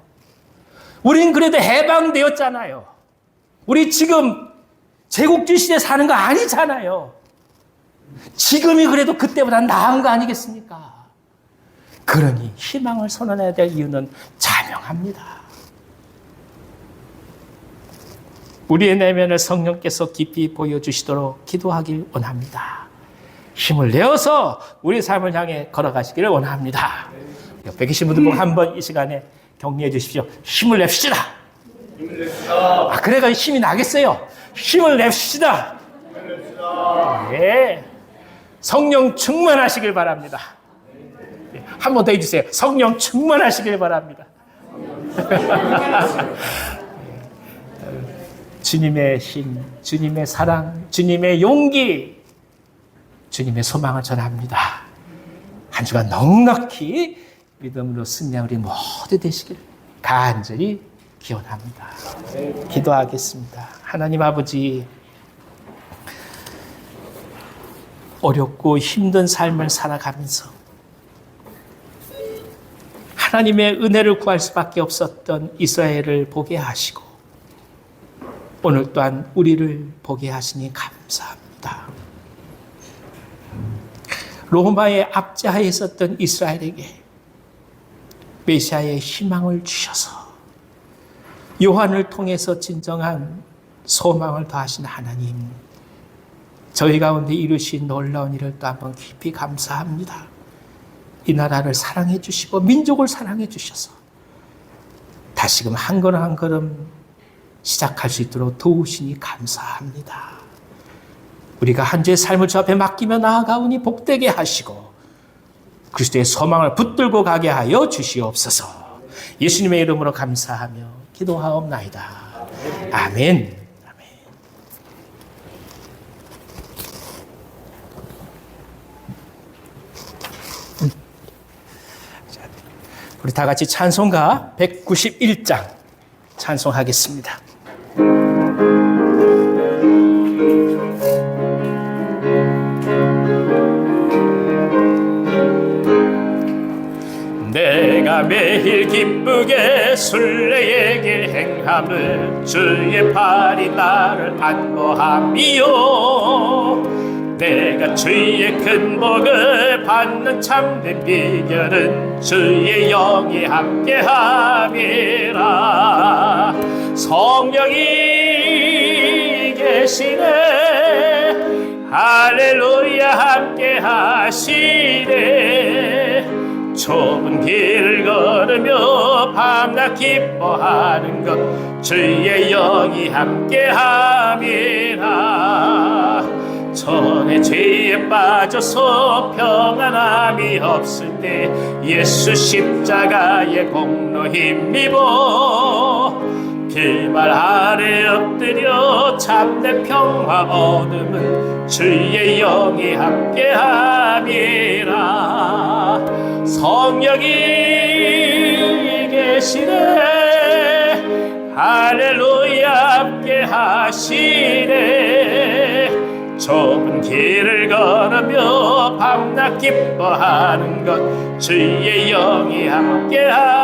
우린 그래도 해방되었잖아요. 우리 지금 제국주의 시대에 사는 거 아니잖아요. 지금이 그래도 그때보다 나은 거 아니겠습니까? 그러니 희망을 선언해야 될 이유는 자명합니다. 우리의 내면을 성령께서 깊이 보여주시도록 기도하길 원합니다. 힘을 내어서 우리 삶을 향해 걸어가시기를 원합니다. 옆에 계신 분들 보고 한번 이 시간에 격려해 주십시오. 힘을 냅시다. 그래가 힘이 나겠어요. 힘을 냅시다. 네. 성령 충만하시길 바랍니다. 한 번 더 해주세요. 성령 충만하시길 바랍니다. 주님의 힘, 주님의 사랑, 주님의 용기, 주님의 소망을 전합니다. 한 주간 넉넉히 믿음으로 승리한 우리 모두 되시길 간절히 기원합니다. 기도하겠습니다. 하나님 아버지, 어렵고 힘든 삶을 살아가면서 하나님의 은혜를 구할 수밖에 없었던 이스라엘을 보게 하시고 오늘 또한 우리를 보게 하시니 감사합니다. 로마의 압제하에 있었던 이스라엘에게 메시아의 희망을 주셔서 요한을 통해서 진정한 소망을 더하신 하나님, 저희 가운데 이루신 놀라운 일을 또 한번 깊이 감사합니다. 이 나라를 사랑해 주시고 민족을 사랑해 주셔서 다시금 한 걸음 한 걸음 시작할 수 있도록 도우시니 감사합니다. 우리가 한 주의 삶을 주 앞에 맡기며 나아가오니 복되게 하시고 그리스도의 소망을 붙들고 가게 하여 주시옵소서. 예수님의 이름으로 감사하며 기도하옵나이다. 아멘. 우리 다 같이 찬송가 191장 찬송하겠습니다. 내가 매일 기쁘게 순례의 길 행함을 주의 팔이 나를 안보함이요 내가 주의 큰 복을 받는 참된 비결은 주의 영이 함께함이라. 성령이 계시네 할렐루야 함께하시네. 좁은 길을 걸으며 밤낮 기뻐하는 것 주의 영이 함께함이라. 전에 죄에 빠져서 평안함이 없을 때 예수 십자가의 공로 힘입어 길말 아래 엎드려 참된 평화 얻음은 주의 영이 함께함이라. 성령이 계시네 할렐루야 함께하시네. 좁은 길을 걸으며 밤낮 기뻐하는 것 주의 영이 함께함이라.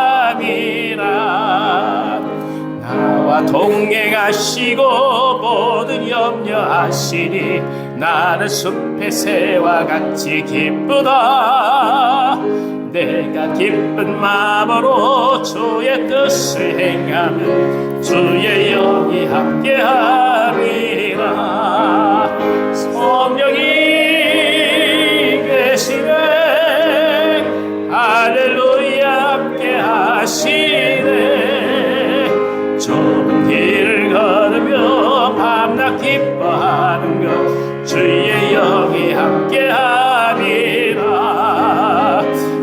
나와 동행하시고 모든 염려하시니 나는 숲의 새와 같이 기쁘다. 내가 기쁜 마음으로 주의 뜻을 행하면 주의 영이 함께함이라. 성령이 계시네 할렐루야 함께하시네. 좁은 길을 걸으며 밤낮 기뻐하는 것 주의 영이 함께함이라.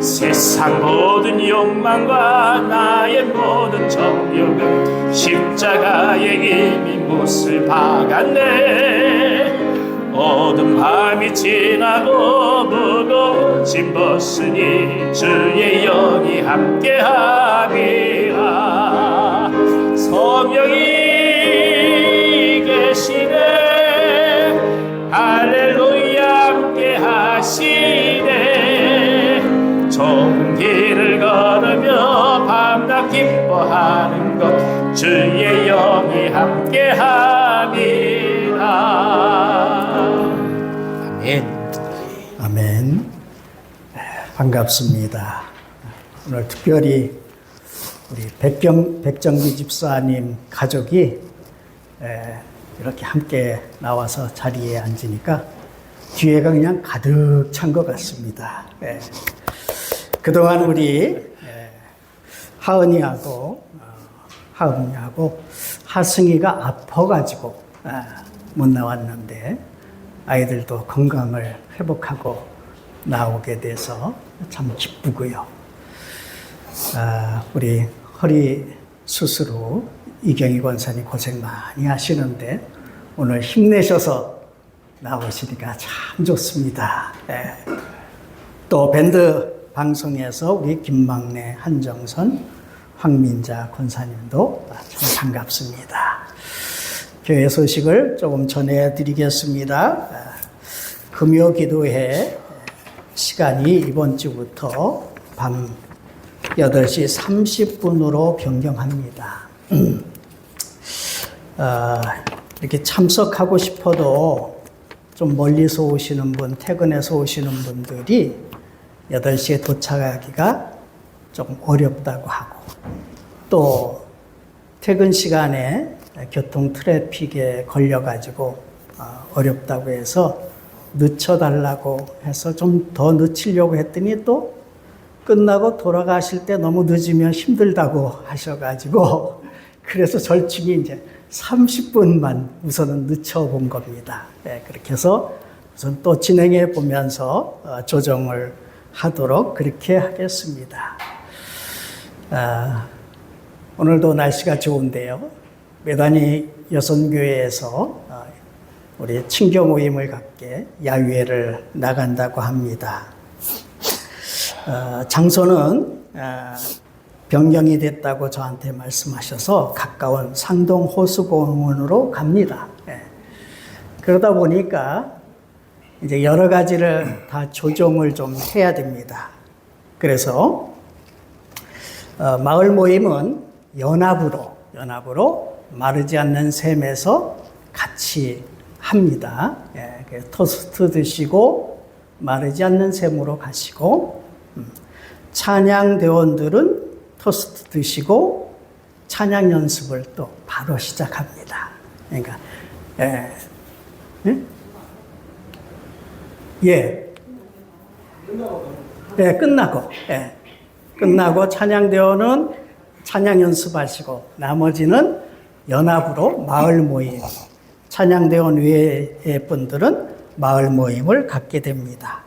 세상 모든 욕망과 나의 모든 정욕은 십자가에 이미 못을 박았네. 어두운 밤이 지나고 무거운 짐 벗으니 주의 영이 함께함이라. 성령이 계시네 할렐루야 함께하시네. 좁은 길을 걸으며 밤낮 기뻐하는 것 주의 영이 함께함이라. 아멘. 아멘. 반갑습니다. 오늘 특별히 우리 백정기 집사님 가족이 이렇게 함께 나와서 자리에 앉으니까 뒤에가 그냥 가득 찬 것 같습니다. 그동안 우리 하은이하고 하승이가 아파가지고 못 나왔는데 아이들도 건강을 회복하고 나오게 돼서 참 기쁘고요. 우리 허리 수술 후 이경희 권사님 고생 많이 하시는데 오늘 힘내셔서 나오시니까 참 좋습니다. 또 밴드 방송에서 우리 김막내, 한정선, 황민자 권사님도 참 반갑습니다. 교회 소식을 조금 전해드리겠습니다. 금요 기도회 시간이 이번 주부터 밤 8시 30분으로 변경합니다. 이렇게 참석하고 싶어도 좀 멀리서 오시는 분, 퇴근해서 오시는 분들이 8시에 도착하기가 좀 어렵다고 하고, 또 퇴근 시간에 교통 트래픽에 걸려가지고 어렵다고 해서 늦춰달라고 해서 좀 더 늦추려고 했더니 또 끝나고 돌아가실 때 너무 늦으면 힘들다고 하셔가지고 그래서 절충이 이제 30분만 우선은 늦춰본 겁니다. 네, 그렇게 해서 우선 또 진행해 보면서 조정을 하도록 그렇게 하겠습니다. 오늘도 날씨가 좋은데요. 매단이 여선교회에서 우리 친교 모임을 갖게 야유회를 나간다고 합니다. 장소는 변경이 됐다고 저한테 말씀하셔서 가까운 상동 호수공원으로 갑니다. 그러다 보니까 이제 여러 가지를 다 조정을 좀 해야 됩니다. 그래서 마을 모임은 연합으로 마르지 않는 셈에서 같이 합니다. 토스트 드시고 마르지 않는 셈으로 가시고, 찬양 대원들은 토스트 드시고 찬양 연습을 또 바로 시작합니다. 그러니까 끝나고 찬양 대원은 찬양 연습하시고 나머지는 연합으로 마을 모임, 찬양대원 외의 분들은 마을 모임을 갖게 됩니다.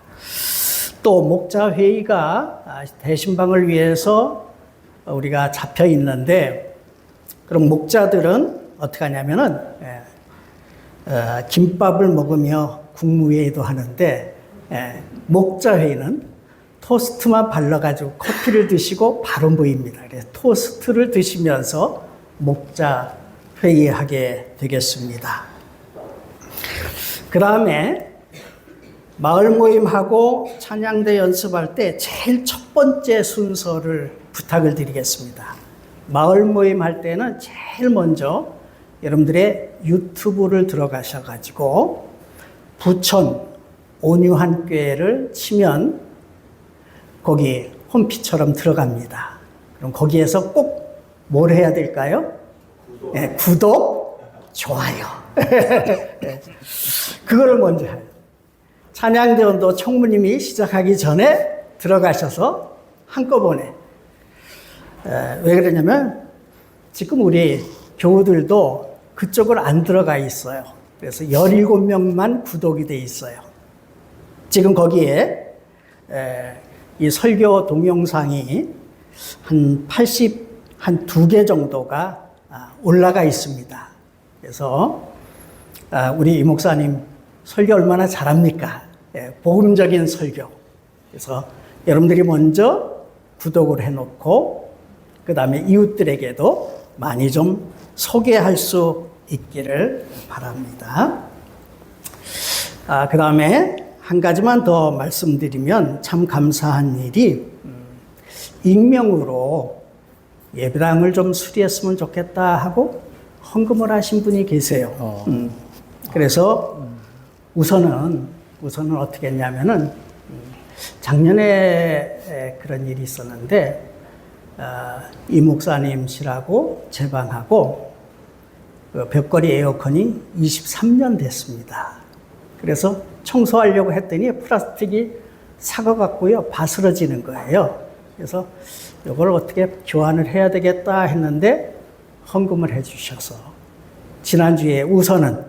또 목자회의가 대신방을 위해서 우리가 잡혀 있는데, 그럼 목자들은 어떻게 하냐면은 김밥을 먹으며 국무회의도 하는데, 목자회의는 토스트만 발라가지고 커피를 드시고 바로 모입니다. 그래서 토스트를 드시면서 목자회의하게 되겠습니다. 그 다음에 마을 모임하고 찬양대 연습할 때 제일 첫 번째 순서를 부탁을 드리겠습니다. 마을 모임 할 때는 제일 먼저 여러분들의 유튜브를 들어가셔가지고 부천 온유한 교회를 치면 거기 홈피처럼 들어갑니다. 그럼 거기에서 꼭 뭘 해야 될까요? 구독, 좋아요. 그거를 먼저 해요. 찬양대원도 총무님이 시작하기 전에 들어가셔서 한꺼번에. 왜 그러냐면 지금 우리 교우들도 그쪽으로 안 들어가 있어요. 그래서 17명만 구독이 돼 있어요. 지금 거기에 이 설교 동영상이 한 2개 정도가 올라가 있습니다. 그래서 우리 이 목사님 설교 얼마나 잘합니까? 복음적인 설교. 그래서 여러분들이 먼저 구독을 해놓고 그 다음에 이웃들에게도 많이 좀 소개할 수 있기를 바랍니다. 그 다음에 한 가지만 더 말씀드리면 참 감사한 일이 익명으로 예배당을 좀 수리했으면 좋겠다 하고 헌금을 하신 분이 계세요. 그래서 우선은 어떻게 했냐면은 작년에 그런 일이 있었는데 이 목사님실하고 제 방하고 벽걸이 에어컨이 23년 됐습니다. 그래서 청소하려고 했더니 플라스틱이 삭아갖고요 바스러지는 거예요. 그래서 이걸 어떻게 교환을 해야 되겠다 했는데 헌금을 해주셔서 지난주에 우선은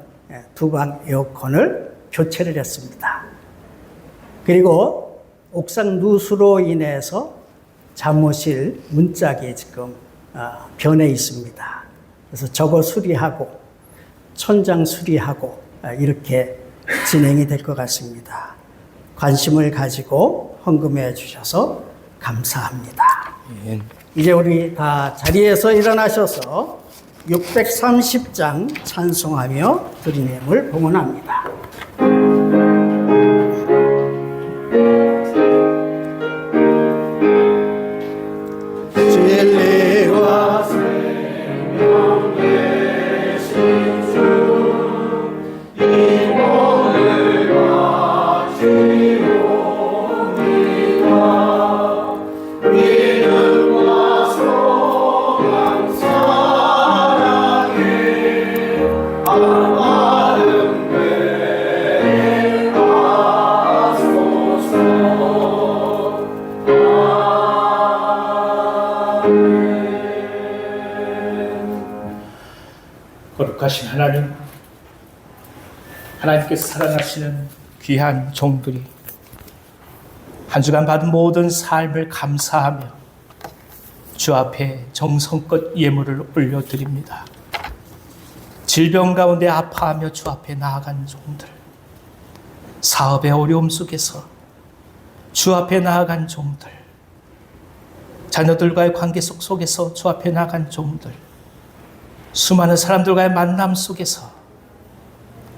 두 방 에어컨을 교체를 했습니다. 그리고 옥상 누수로 인해서 잠옷실 문짝이 지금 변해 있습니다. 그래서 저거 수리하고 천장 수리하고 이렇게 진행이 될 것 같습니다. 관심을 가지고 헌금해 주셔서 감사합니다. 이제 우리 다 자리에서 일어나셔서 630장 찬송하며 주님을 봉헌합니다. 진리와 생명 되신 거룩하신 하나님, 하나님께서 사랑하시는 귀한 종들이 한 주간 받은 모든 삶을 감사하며 주 앞에 정성껏 예물을 올려드립니다. 질병 가운데 아파하며 주 앞에 나아간 종들, 사업의 어려움 속에서 주 앞에 나아간 종들, 자녀들과의 관계 속에서 주 앞에 나아간 종들, 수많은 사람들과의 만남 속에서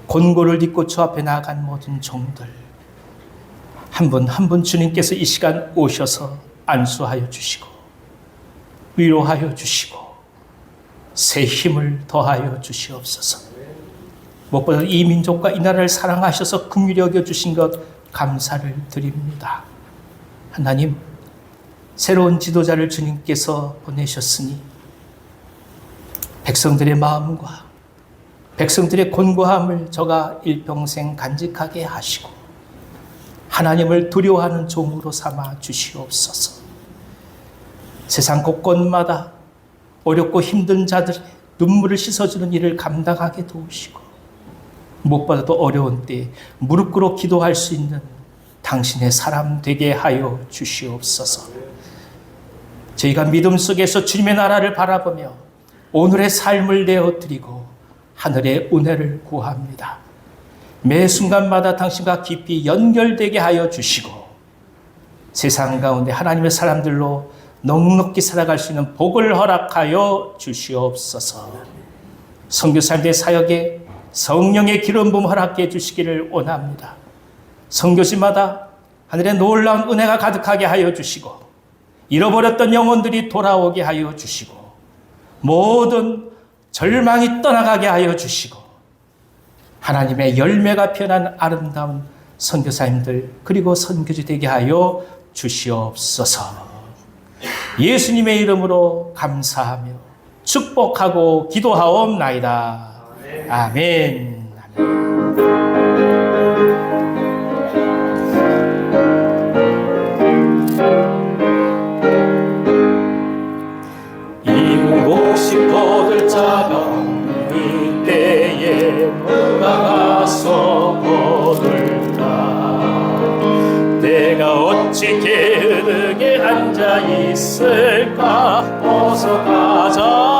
곤고를 딛고 주 앞에 나아간 모든 종들, 한 분 한 분 주님께서 이 시간 오셔서 안수하여 주시고 위로하여 주시고 새 힘을 더하여 주시옵소서. 무엇보다 이 민족과 이 나라를 사랑하셔서 긍휼히 여겨 주신 것 감사를 드립니다. 하나님, 새로운 지도자를 주님께서 보내셨으니 백성들의 마음과 백성들의 곤고함을 저가 일평생 간직하게 하시고 하나님을 두려워하는 종으로 삼아 주시옵소서. 세상 곳곳마다 어렵고 힘든 자들의 눈물을 씻어주는 일을 감당하게 도우시고 무엇보다도 어려운 때에 무릎 꿇어 기도할 수 있는 당신의 사람 되게 하여 주시옵소서. 저희가 믿음 속에서 주님의 나라를 바라보며 오늘의 삶을 내어드리고 하늘의 은혜를 구합니다. 매 순간마다 당신과 깊이 연결되게 하여 주시고 세상 가운데 하나님의 사람들로 넉넉히 살아갈 수 있는 복을 허락하여 주시옵소서. 선교사님들의 사역에 성령의 기름 부음 허락해 주시기를 원합니다. 선교지마다 하늘의 놀라운 은혜가 가득하게 하여 주시고 잃어버렸던 영혼들이 돌아오게 하여 주시고 모든 절망이 떠나가게 하여 주시고 하나님의 열매가 피어난 아름다운 선교사님들 그리고 선교지 되게 하여 주시옵소서. 예수님의 이름으로 감사하며 축복하고 기도하옵나이다. 아멘. 이곳이 거들 자가 이때에 누가 가서 거들까. 내가 어찌 게으르게 앉아 있을까. 어서 가잡아주도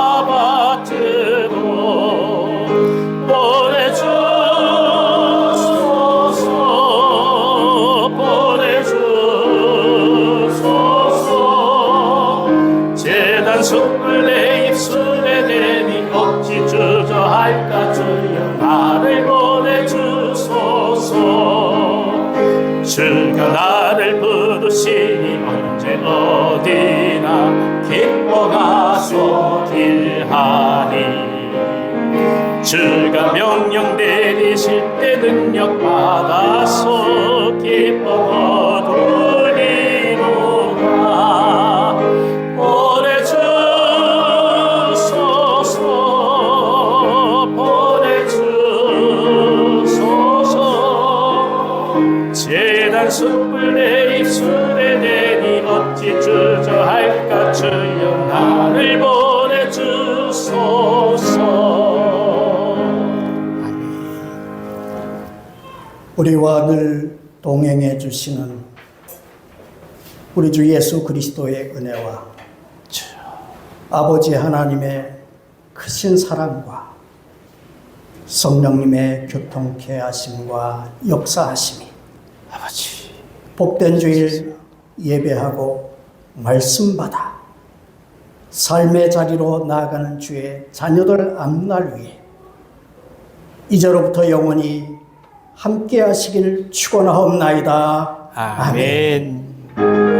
숯불 내 입술에 대니 어찌 주저할까. 주여 나를 보내주소서. 주가 나를 부르시니 언제 어디나 기뻐 가서 일하리. 주가 명령 내리실 때 능력 받아서 기뻐 거두리로다. 숯불 내 입술에 대니 어찌 주저할까. 주여 나를 보내주소서. 우리와 늘 동행해 주시는 우리 주 예수 그리스도의 은혜와 아버지 하나님의 크신 사랑과 성령님의 교통케 하심과 역사하심이 아버지 복된 주일 예배하고 말씀 받아 삶의 자리로 나아가는 주의 자녀들 앞날 위해 이제로부터 영원히 함께 하시길 축원하옵나이다. 아멘.